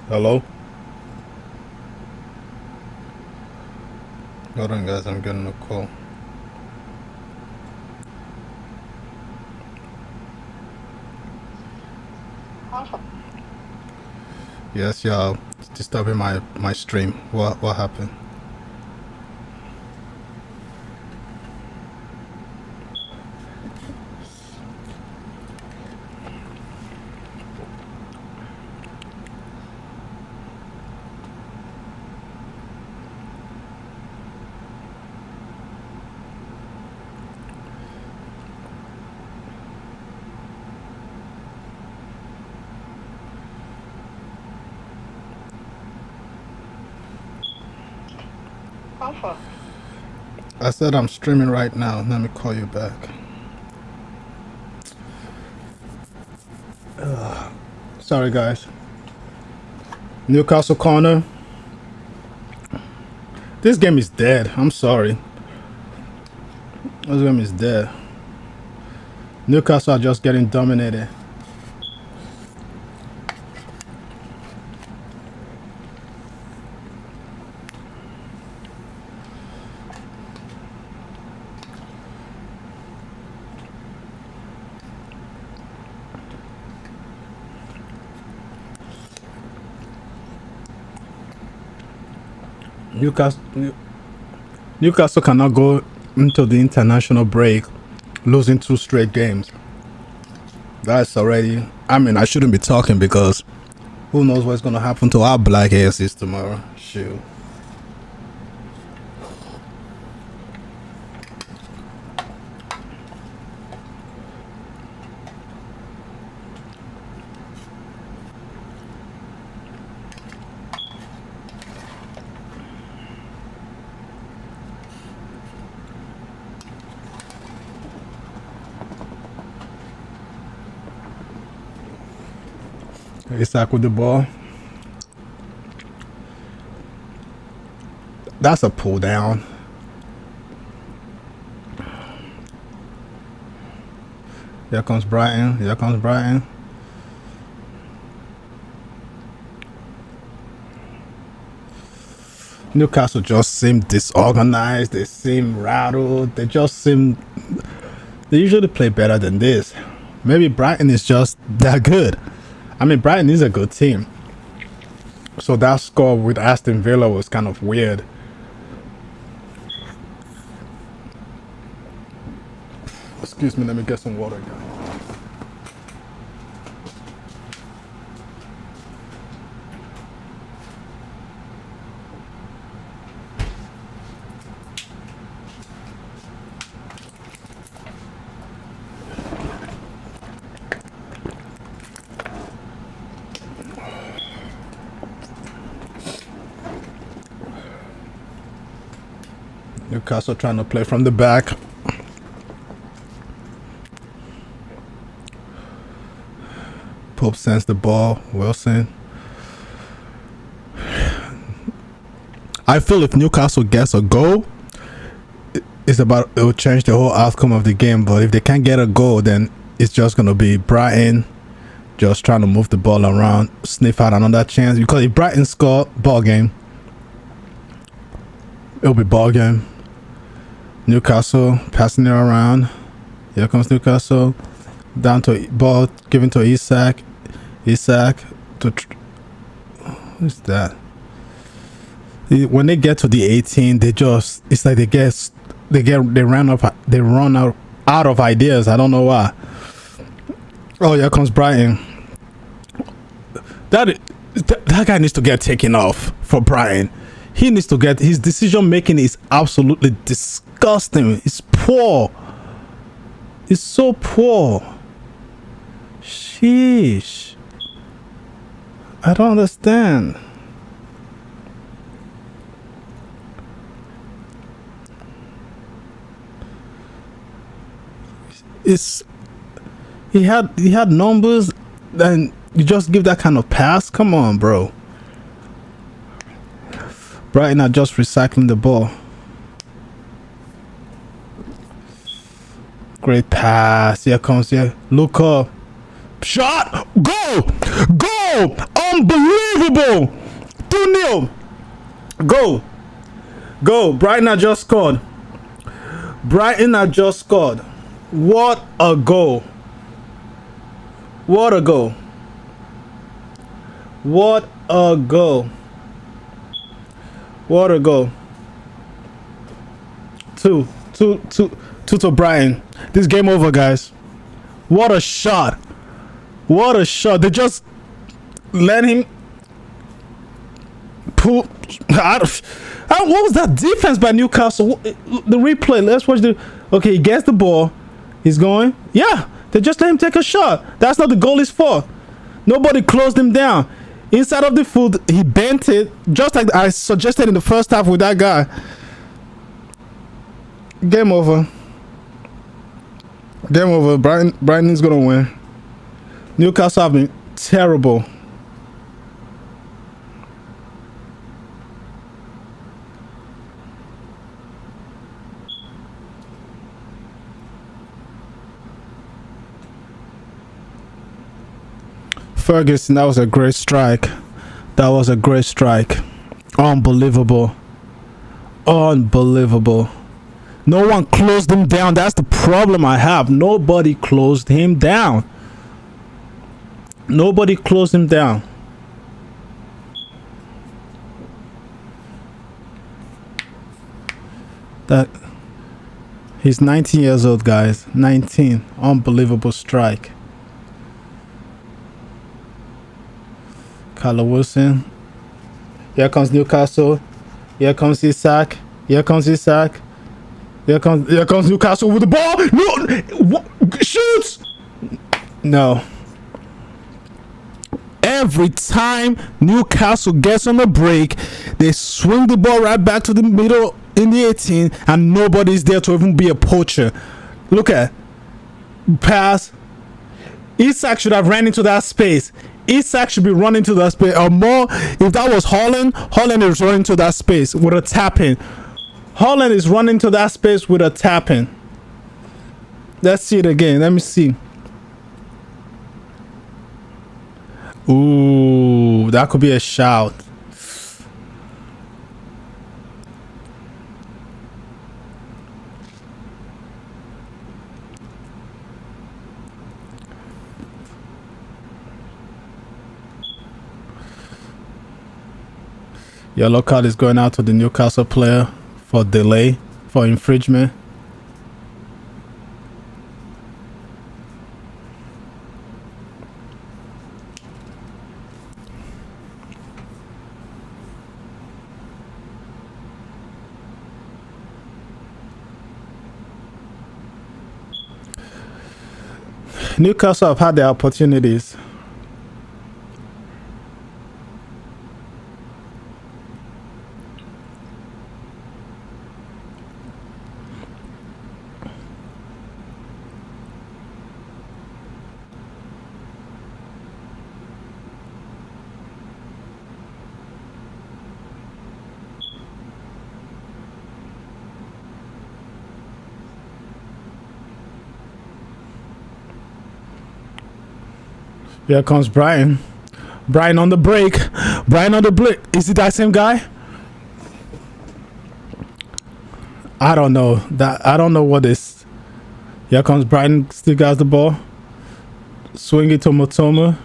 Hello? Hold on, guys, I'm getting a call. Yes, y'all disturbing my stream. What happened? I said I'm streaming right now. Let me call you back. Sorry, guys. Newcastle corner. This game is dead. I'm sorry. This game is dead. Newcastle are just getting dominated. Newcastle cannot go into the international break losing 2 straight games. That's already, I mean, I shouldn't be talking because who knows what's going to happen to our black asses tomorrow. Shoot. Isaac with the ball. That's a pull down. Here comes Brighton. Here comes Brighton. Newcastle just seem disorganized. They seem rattled. They usually play better than this. Maybe Brighton is just that good. I mean, Brighton is a good team. So that score with Aston Villa was kind of weird. Excuse me, let me get some water, guys. Newcastle trying to play from the back. Pope sends the ball. Wilson. I feel if Newcastle gets a goal, it'll change the whole outcome of the game. But if they can't get a goal, then it's just gonna be Brighton just trying to move the ball around, sniff out another chance. Because if Brighton score, ball game. It'll be ball game. Newcastle passing it around. Here comes Newcastle. Down to ball, given to Isak. Isak Who's that? When they get to the 18, they just, it's like they run out of ideas. I don't know why. Oh, here comes Brighton. That guy needs to get taken off for Brighton. He needs to get, his decision making is absolutely disgusting. It's poor. It's so poor. Sheesh. I don't understand. He had numbers, then you just give that kind of pass. Come on, bro. Brighton are just recycling the ball. Great pass. Here comes, here. Look up. Shot. Goal. Goal. Unbelievable. 2-0. Go. Go. Brighton are just scored. Brighton are just scored. What a goal. What a goal. What a goal. What a goal. Two to Brighton. This game over, guys. What a shot. What a shot. They just let him pull out of. What was that defense by Newcastle? The replay. Let's watch the. Okay, he gets the ball. He's going. Yeah, they just let him take a shot. That's not the goal is for. Nobody closed him down. Inside of the foot, he bent it, just like I suggested in the first half with that guy. Game over. Game over. Brighton is gonna win. Newcastle have been terrible. Ferguson, that was a great strike. That was a great strike. Unbelievable. Unbelievable. No one closed him down. That's the problem I have. Nobody closed him down. Nobody closed him down. That he's 19 years old, guys. 19. Unbelievable strike. Callum Wilson. Here comes Newcastle. Here comes Isak. Here comes Isak. Here comes Newcastle with the ball. No, shoots. No. Every time Newcastle gets on the break, they swing the ball right back to the middle in the 18, and nobody's there to even be a poacher. Look at pass. Isak should have ran into that space. Isak should be running to that space, or more. If that was Holland is running to that space with a tap-in. Holland is running to that space with a tap-in. Let's see it again. Let me see. Ooh, that could be a shout. Yellow card is going out to the Newcastle player for delay, for infringement. Newcastle have had their opportunities. Here comes Brighton. Brighton on the break. Brighton on the break. Is it that same guy? I don't know. I don't know what is. Here comes Brighton. Still got the ball. Swing it to Matoma.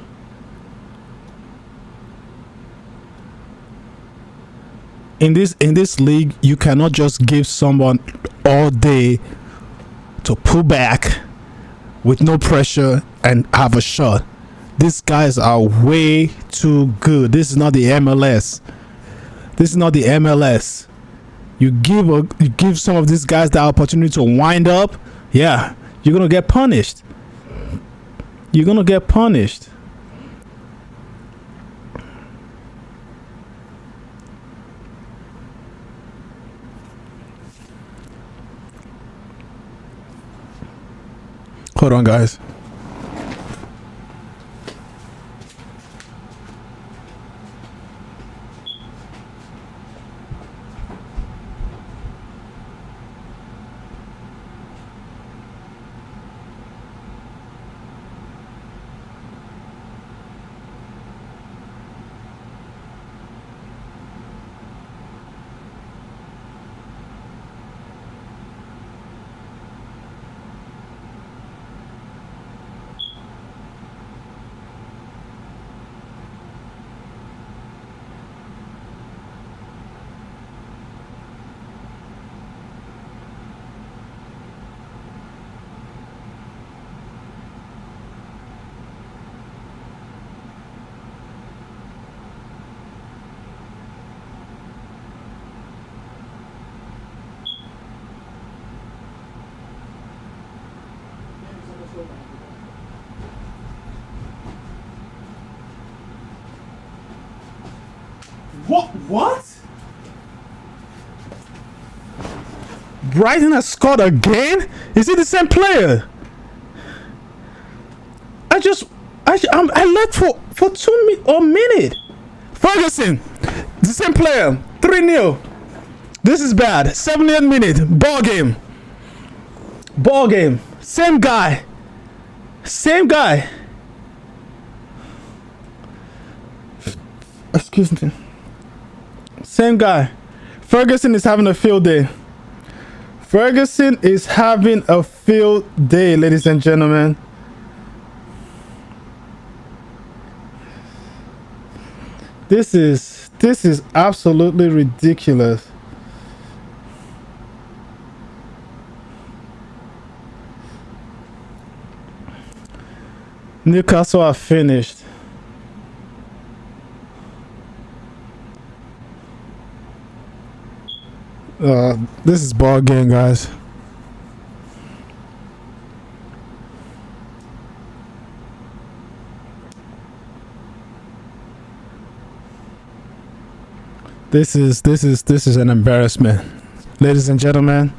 in this league, you cannot just give someone all day to pull back with no pressure and have a shot. These guys are way too good. This is not the MLS. This is not the MLS. You give some of these guys the opportunity to wind up, yeah, you're gonna get punished. You're gonna get punished. Hold on, guys. What? Brighton has scored again? Is it the same player? I left for 2 minutes. Ferguson, the same player. 3-0. This is bad. 78 minutes. Ball game. Same guy. Excuse me. Same guy. Ferguson is having a field day. Ladies and gentlemen. This is absolutely ridiculous. Newcastle are finished. This is ball game, guys. This is an embarrassment, ladies and gentlemen.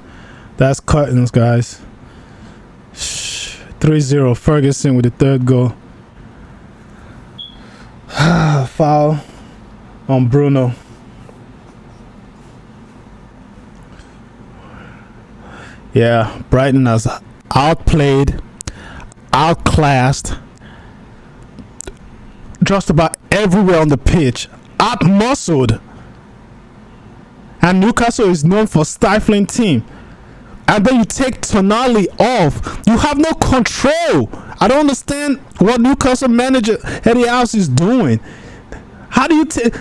That's curtains, guys. 3-0 Ferguson with the third goal. Foul on Bruno. Yeah, Brighton has outplayed, outclassed, just about everywhere on the pitch, outmuscled. And Newcastle is known for stifling team. And then you take Tonali off. You have no control. I don't understand what Newcastle manager Eddie House is doing. How do you take...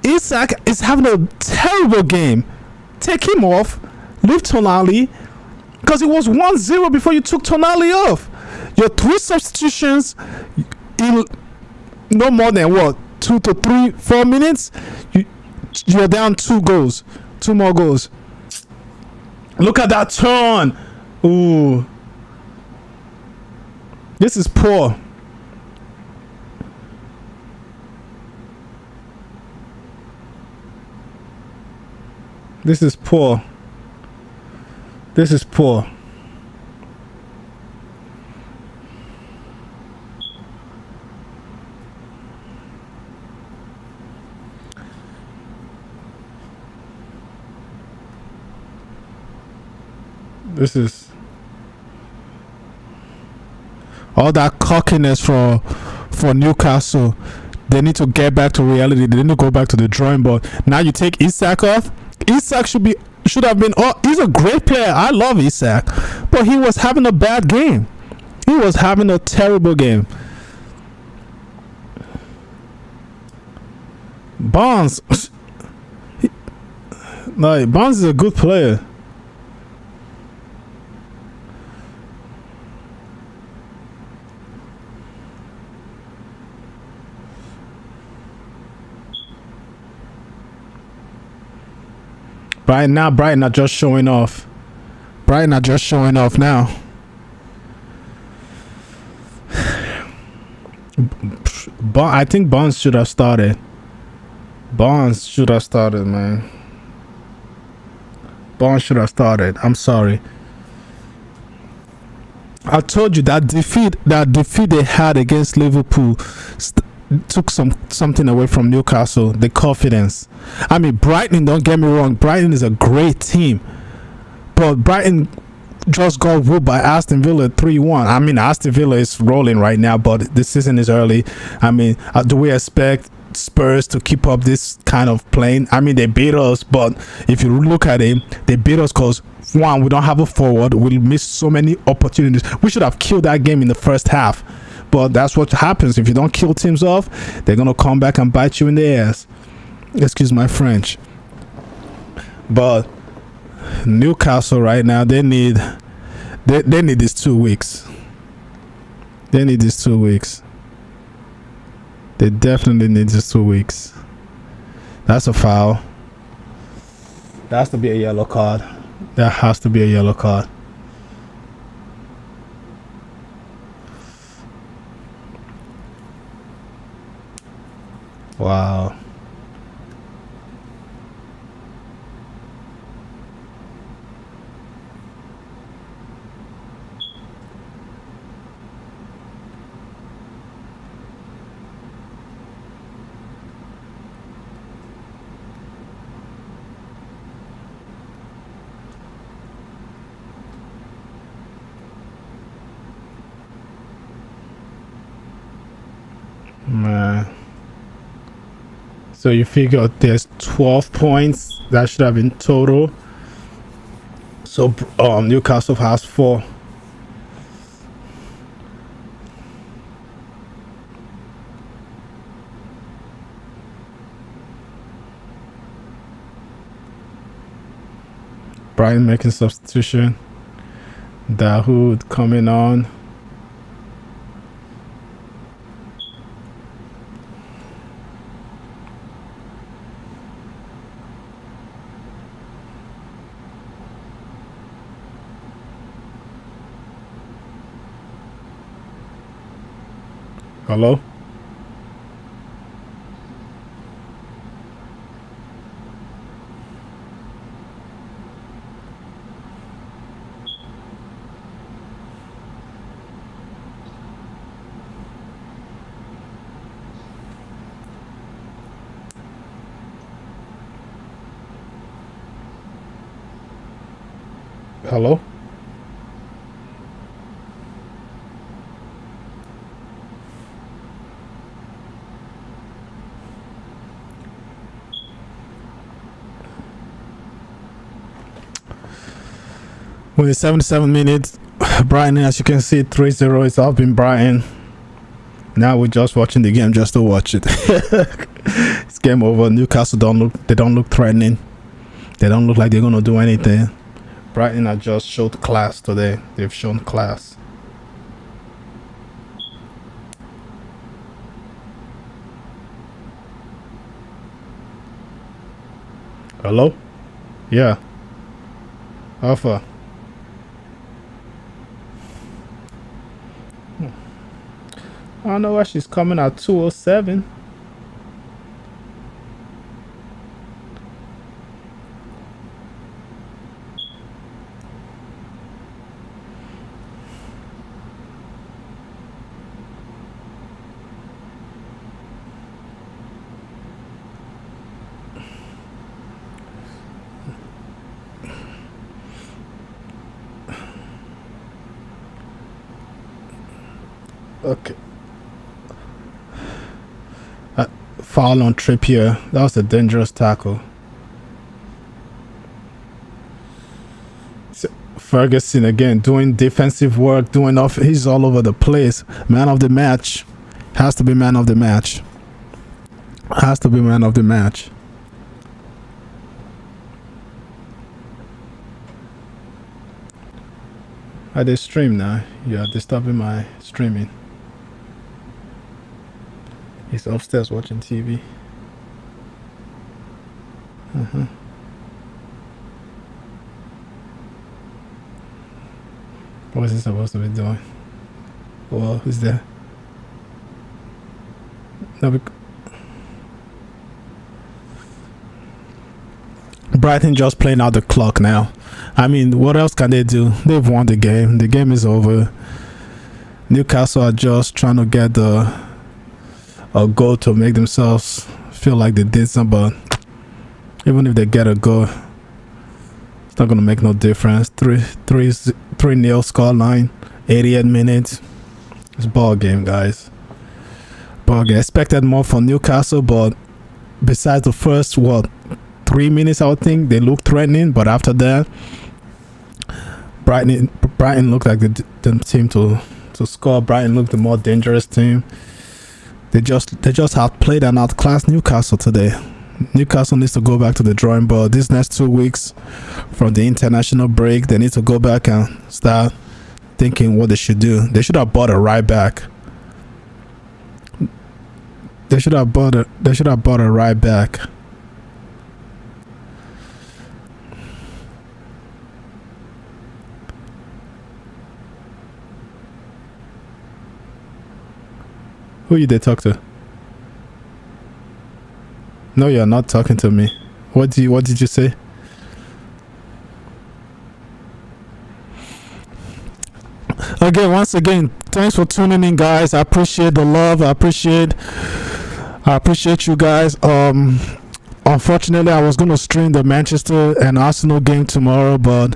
Isak is having a terrible game. Take him off. Leave Tonali. Because it was 1-0 before you took Tonali off. Your 3 substitutions in no more than 2 to 3, 4 minutes. You're down 2 goals. 2 more goals. Look at that turn. Ooh. This is poor. This is poor. This is poor. This is all that cockiness for Newcastle. They need to get back to reality. They need to go back to the drawing board. Now you take Isak off. Isak should have been. Oh, he's a great player. I love Isak, but he was having a bad game. He was having a terrible game. Like, Barnes is a good player. Brighton are just showing off. Brighton are just showing off now. I think Barnes should have started. Barnes should have started, man. Barnes should have started. I'm sorry. I told you that defeat they had against Liverpool took something away from Newcastle, the confidence. I mean, Brighton, don't get me wrong, Brighton is a great team, but Brighton just got whooped by Aston Villa 3-1. I mean, Aston Villa is rolling right now, but the season is early. I mean, do we expect Spurs to keep up this kind of playing? I mean, they beat us, but if you look at it, they beat us because one, we don't have a forward. We'll miss so many opportunities. We should have killed that game in the first half. But that's what happens if you don't kill teams off. They're gonna come back and bite you in the ass. Excuse my French. But Newcastle right now, they need these 2 weeks. They need these 2 weeks. They definitely need these 2 weeks. That's a foul. That has to be a yellow card. That has to be a yellow card. Wow. Man. So you figure there's 12 points that should have been total. So Newcastle has 4. Brighton making substitution. Dahoud coming on. Hello? Hello? When it's 77 minutes, Brighton, as you can see, 3-0 is up in Brighton. Now we're just watching the game just to watch it. It's game over. Newcastle don't look threatening. They don't look like they're gonna do anything. Brighton have just showed class today. They've shown class. Hello? Yeah. Alpha. I don't know why she's coming at 207. Okay. Foul on Trippier. That was a dangerous tackle. Ferguson again doing defensive work, he's all over the place. Man of the match. Has to be man of the match. Has to be man of the match. I did stream now. You are disturbing my streaming. He's upstairs watching TV. What is he supposed to be doing? Well, who's there? No, Brighton just playing out the clock now. I mean, what else can they do? They've won the game. The game is over. Newcastle are just trying to get a goal to make themselves feel like they did something. But even if they get a goal, it's not gonna make no difference. 3-0 scoreline, 88 minutes. It's ball game, guys. Ball game. Expected more from Newcastle, but besides the first 3 minutes, I would think they looked threatening. But after that, Brighton looked like the team to score. Brighton looked the more dangerous team. They just outplayed and outclassed Newcastle today. Newcastle needs to go back to the drawing board. These next 2 weeks from the international break, they need to go back and start thinking what they should do. They should have bought a right back. They should have bought a right back. Who you they talk to? No, you're not talking to me. What did you say? Okay, once again, thanks for tuning in, guys. I appreciate the love. I appreciate you guys. Unfortunately, I was gonna stream the Manchester and Arsenal game tomorrow, but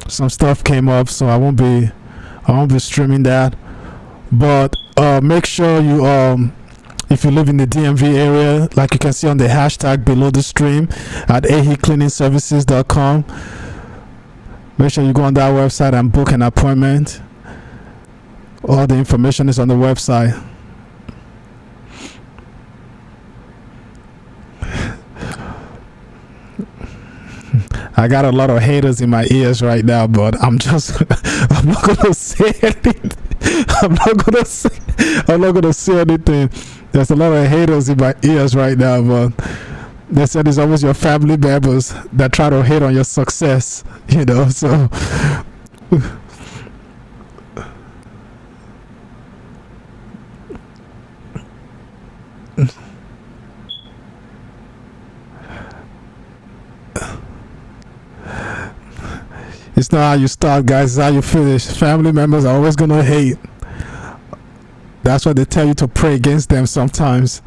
some stuff came up, so I won't be streaming that. But make sure you if you live in the DMV area, like you can see on the hashtag below the stream at ehicleaningservices.com, make sure you go on that website and book an appointment. All the information is on the website. I got a lot of haters in my ears right now, but I'm not gonna say anything. I'm not gonna say anything. There's a lot of haters in my ears right now, but they said it's always your family members that try to hate on your success, so it's not how you start, guys, it's how you finish. Family members are always gonna hate. That's why they tell you to pray against them sometimes.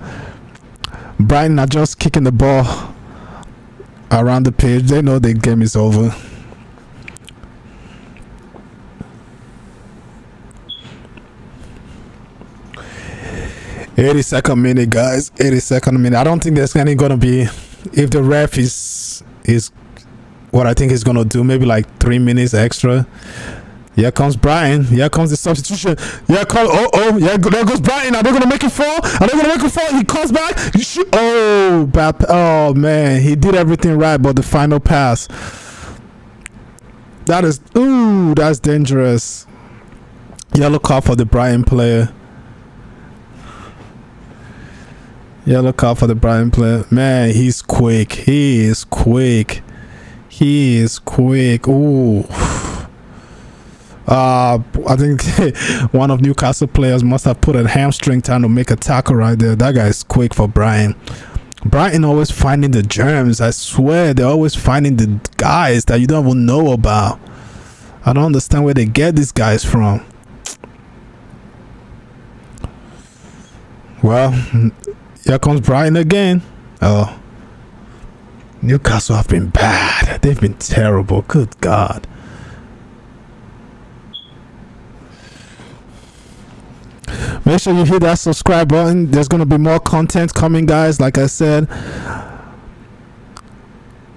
Brighton are just kicking the ball around the pitch. They know the game is over. "82nd minute, guys. 82nd minute. I don't think there's any gonna be, if the ref is what I think he's gonna do, maybe like 3 minutes extra. Here comes Brighton. Here comes the substitution. There goes Brighton. Are they gonna make it fall? He comes back. Oh man, he did everything right, but the final pass. That's dangerous. Yellow card for the Brighton player. Man, he's quick. He is quick. Ooh. I think one of Newcastle players must have put a hamstring trying to make a tackle right there. That guy is quick for Brighton. Brighton always finding the germs. I swear, they're always finding the guys that you don't even know about. I don't understand where they get these guys from. Well, here comes Brighton again. Oh, Newcastle have been bad. They've been terrible. Good God. Make sure you hit that subscribe button. There's going to be more content coming, guys. Like I said,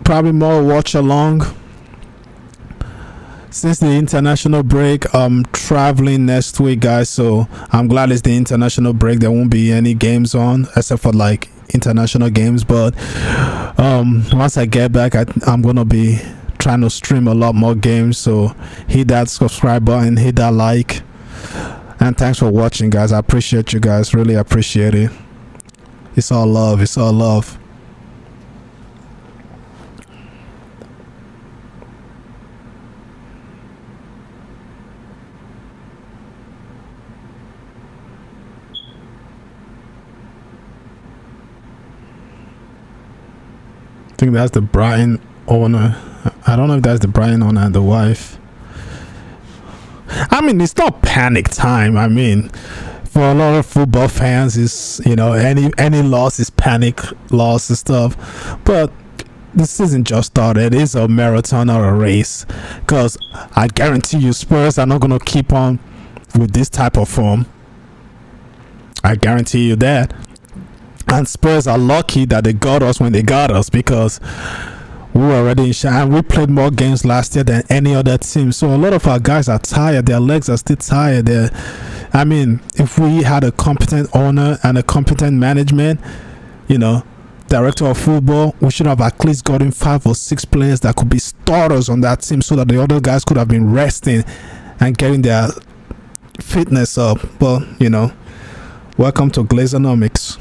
probably more watch along. Since the international break, I'm traveling next week, guys, so I'm glad it's the international break. There won't be any games on except for like international games, but once I get back, I'm gonna be trying to stream a lot more games, so hit that subscribe button, hit that like, and thanks for watching, guys. I appreciate you guys, really appreciate it. It's all love, it's all love. I think that's the Brighton owner. I don't know if that's the Brighton owner and the wife. I mean, it's not panic time. I mean, for a lot of football fans, it's, you know, any loss is panic loss and stuff. But the season just started. It's a marathon or a race, because I guarantee you Spurs are not going to keep on with this type of form. I guarantee you that. And Spurs are lucky that they got us when they got us, because we were already in shine. We played more games last year than any other team. So a lot of our guys are tired. Their legs are still tired. I mean, if we had a competent owner and a competent management, you know, director of football, we should have at least gotten 5 or 6 players that could be starters on that team, so that the other guys could have been resting and getting their fitness up. But, you know, welcome to Glazonomics.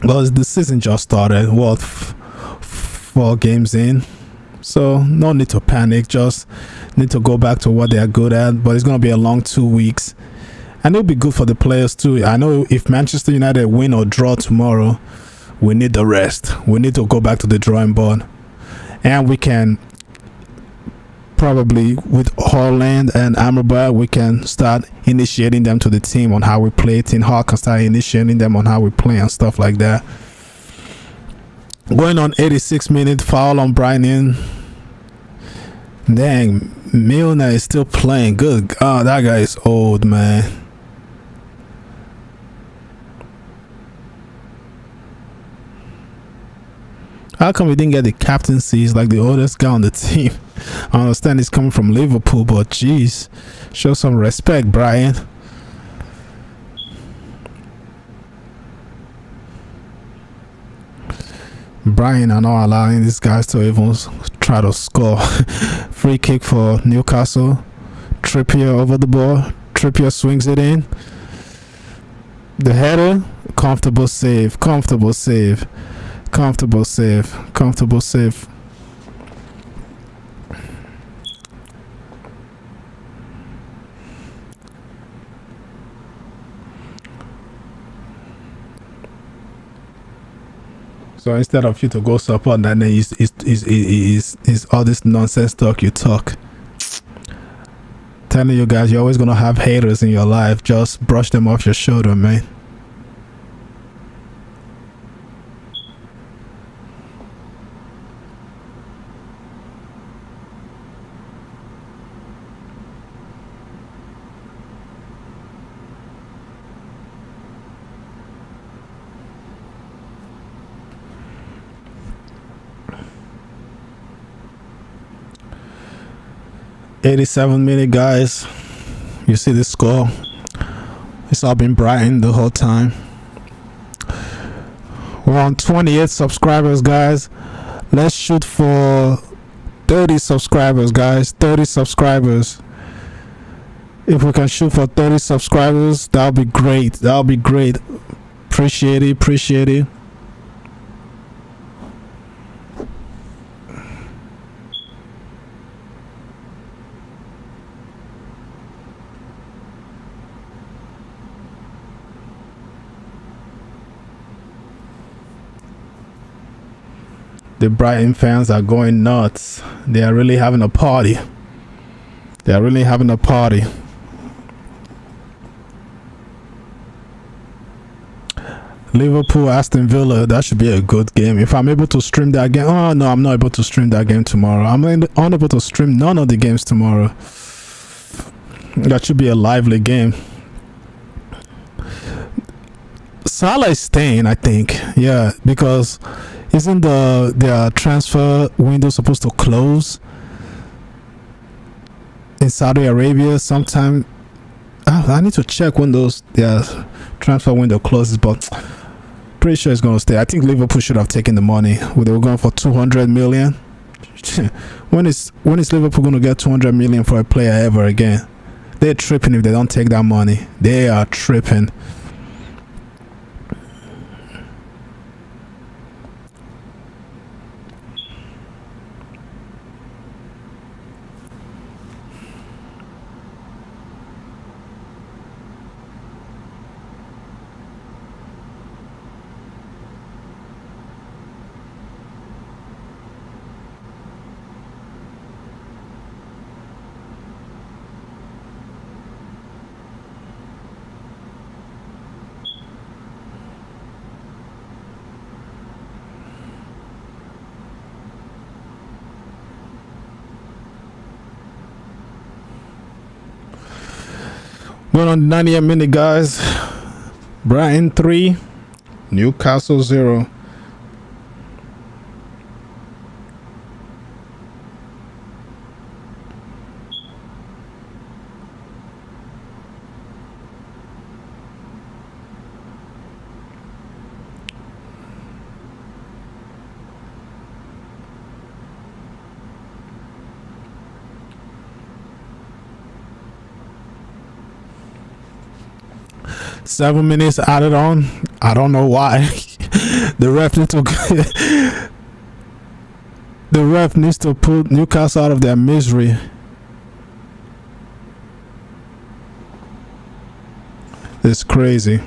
Well, the season just started. What, 4 games in? So no need to panic. Just need to go back to what they are good at. But it's going to be a long 2 weeks, and it'll be good for the players too. I know if Manchester United win or draw tomorrow, we need the rest. We need to go back to the drawing board, and we can probably, with Holland and Amrabat, we can start initiating them to the team on how we play. Ten Hag can start initiating them on how we play and stuff like that. Going on 86-minute foul on Brighton. Dang, Milner is still playing. Good God, that guy is old, man. How come we didn't get the captaincy? He's like the oldest guy on the team. I understand he's coming from Liverpool, but jeez, show some respect, Brian. Brian are not allowing these guys to even try to score. Free kick for Newcastle. Trippier over the ball. Trippier swings it in. The header, comfortable save, comfortable save. Comfortable save, comfortable save. So instead of you to go support, and then is all this nonsense talk you talk. Telling you guys, you're always gonna have haters in your life. Just brush them off your shoulder, man. .87-minute, guys. You see the score. It's all been Brighton the whole time. We're on 28 subscribers, guys. Let's shoot for 30 subscribers, guys. 30 subscribers. If we can shoot for 30 subscribers, that'll be great. That'll be great. Appreciate it. Appreciate it. The Brighton fans are going nuts. They are really having a party. They are really having a party. Liverpool, Aston Villa, that should be a good game. If I'm able to stream that game. Oh no, I'm not able to stream that game tomorrow. I'm unable to stream none of the games tomorrow. That should be a lively game. Salah is staying, I think. Yeah, because isn't their transfer window supposed to close in Saudi Arabia sometime? I need to check when their transfer window closes, but Pretty sure it's going to stay. I think Liverpool should have taken the money. They were going for 200 million. When is Liverpool going to get 200 million for a player ever again? They're tripping if they don't take that money. They are tripping. Going on the 90th minute, guys. Brighton 3, Newcastle 0. Seven minutes added on. I don't know why. The ref needs to put Newcastle out of their misery. It's crazy.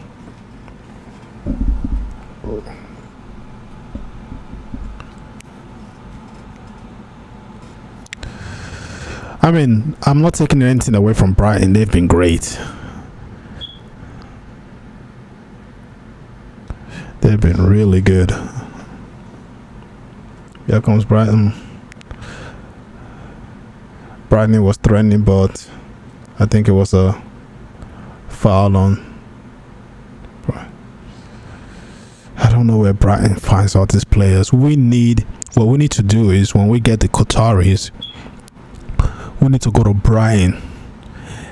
I mean, I'm not taking anything away from Brighton. They've been great. They've been really good. Here comes Brighton. Brighton was threatening, but I think it was a foul on. I don't know where Brighton finds all these players. What we need to do is, when we get the Qataris, we need to go to Brighton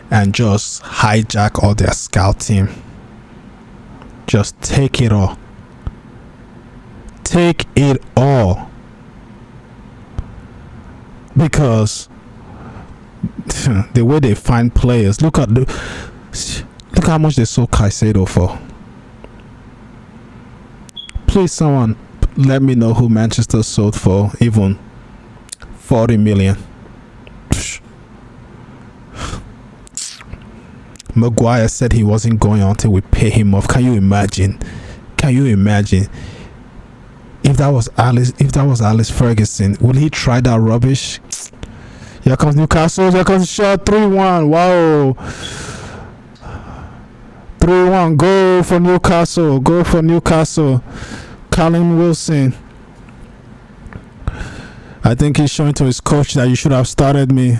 and just hijack all their scout team. Just take it all. Take it all. Because the way they find players, look how much they sold Caicedo for. Please, someone let me know who Manchester sold for even 40 million. Maguire said he wasn't going until we pay him off. Can you imagine? If that was Alex Ferguson, will he try that rubbish? Here comes Newcastle. Here comes the shot. 3-1. Wow. 3-1. Go for Newcastle. Go for Newcastle. Callum Wilson. I think he's showing to his coach that you should have started me.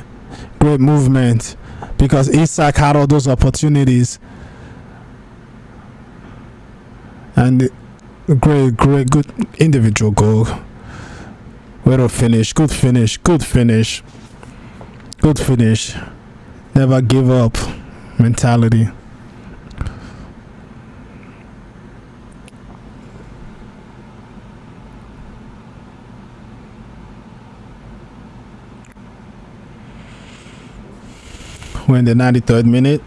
Great movement. Because Isak had all those opportunities. And great, good individual goal. Way to finish. Good finish. Never give up mentality. We're in the 93rd minute.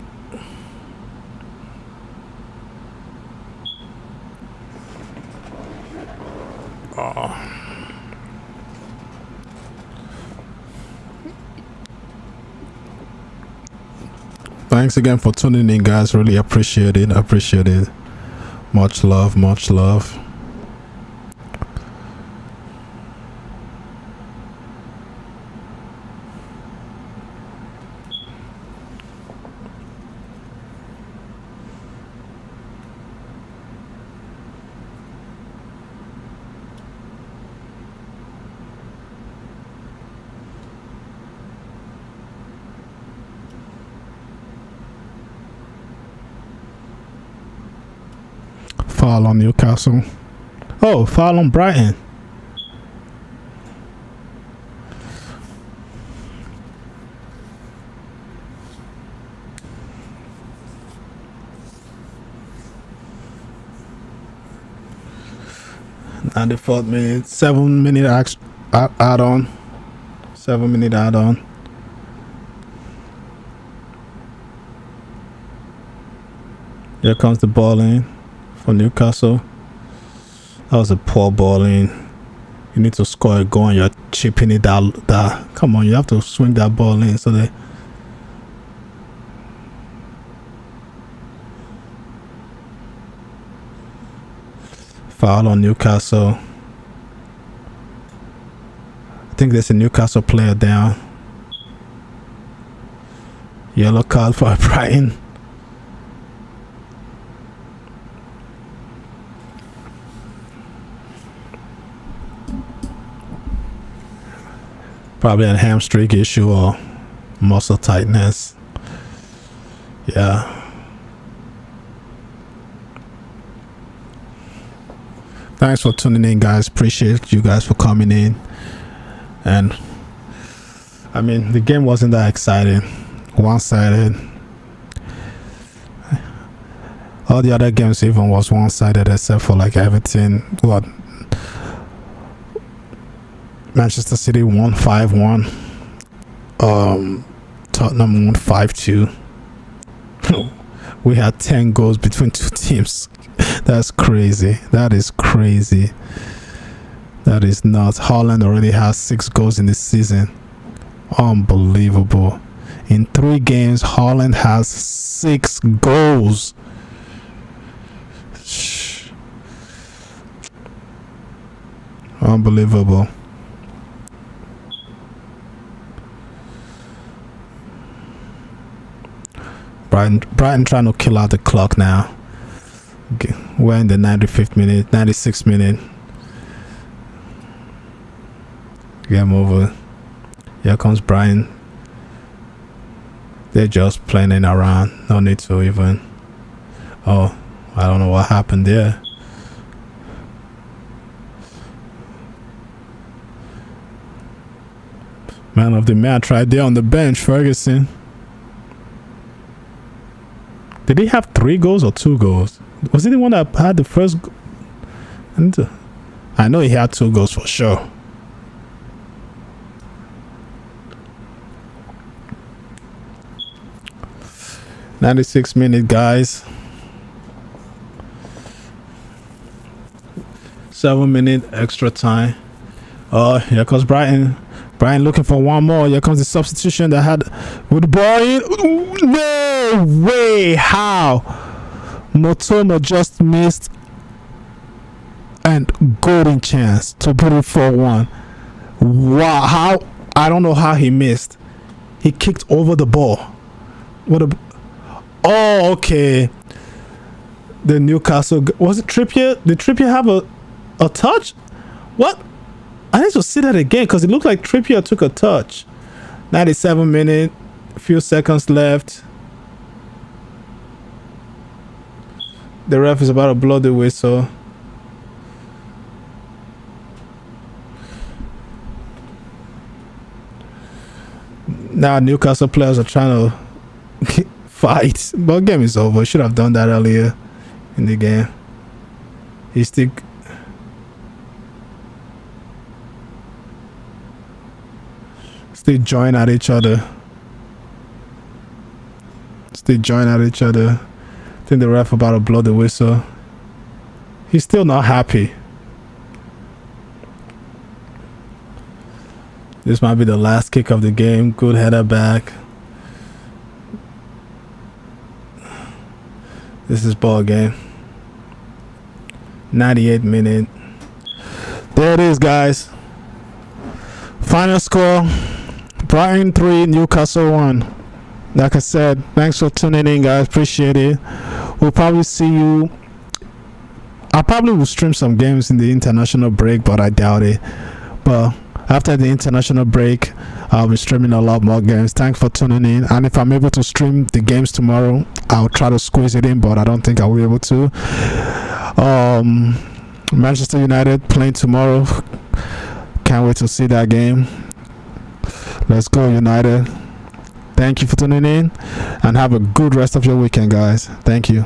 Thanks again for tuning in, guys. Really appreciate it. Much love. Foul on Newcastle. Oh, foul on Brighton. 94th minute, 7-minute add-on. 7-minute add-on. Here comes the ball in for Newcastle. That was a poor ball in. You need to score a goal and you're chipping it out. Come on, you have to swing that ball in so they. Foul on Newcastle. I think there's a Newcastle player down. Yellow card for Brighton. Probably a hamstring issue or muscle tightness. Yeah. Thanks for tuning in, guys. Appreciate you guys for coming in. And I mean, the game wasn't that exciting. One-sided. All the other games even was one-sided except for like Everton. What? Manchester City won 5-1. Tottenham won 5-2. We had 10 goals between two teams. That's crazy. That is crazy. That is nuts. Haaland already has 6 goals in this season. Unbelievable. In 3 games, Haaland has 6 goals. Unbelievable. Brighton trying to kill out the clock now. Okay. We're in the 95th minute, 96th minute. Game over. Here comes Brighton. They're just playing around. No need to even. Oh, I don't know what happened there. Man of the match right there on the bench, Ferguson. Did he have 3 goals or 2 goals? Was he the one that had the first? I know he had 2 goals for sure. '96 minute, guys. 7-minute extra time. Oh, here comes Brighton. Brighton looking for one more. Here comes the substitution that had with the ball in. No way! How? Motomo just missed and golden chance to put it 4-1. Wow! How? I don't know how he missed. He kicked over the ball. What a! Oh, okay. The Newcastle, was it Trippier? Did Trippier have a touch? What? I need to see that again because it looked like Trippier took a touch. 97 minute, a few seconds left. The ref is about to blow the whistle. Now Newcastle players are trying to fight, but game is over. Should have done that earlier in the game. He's still. They join at each other. They join at each other. I think the ref about to blow the whistle. He's still not happy. This might be the last kick of the game. Good header back. This is ball game. 98 minute. There it is, guys. Final score. Brighton 3, Newcastle 1. Like I said, thanks for tuning in, guys. Appreciate it. We'll probably see you. I probably will stream some games in the international break, but I doubt it. But after the international break, I'll be streaming a lot more games. Thanks for tuning in. And if I'm able to stream the games tomorrow, I'll try to squeeze it in, but I don't think I will be able to. Manchester United playing tomorrow. Can't wait to see that game. Let's go, United. Thank you for tuning in and have a good rest of your weekend, guys. Thank you.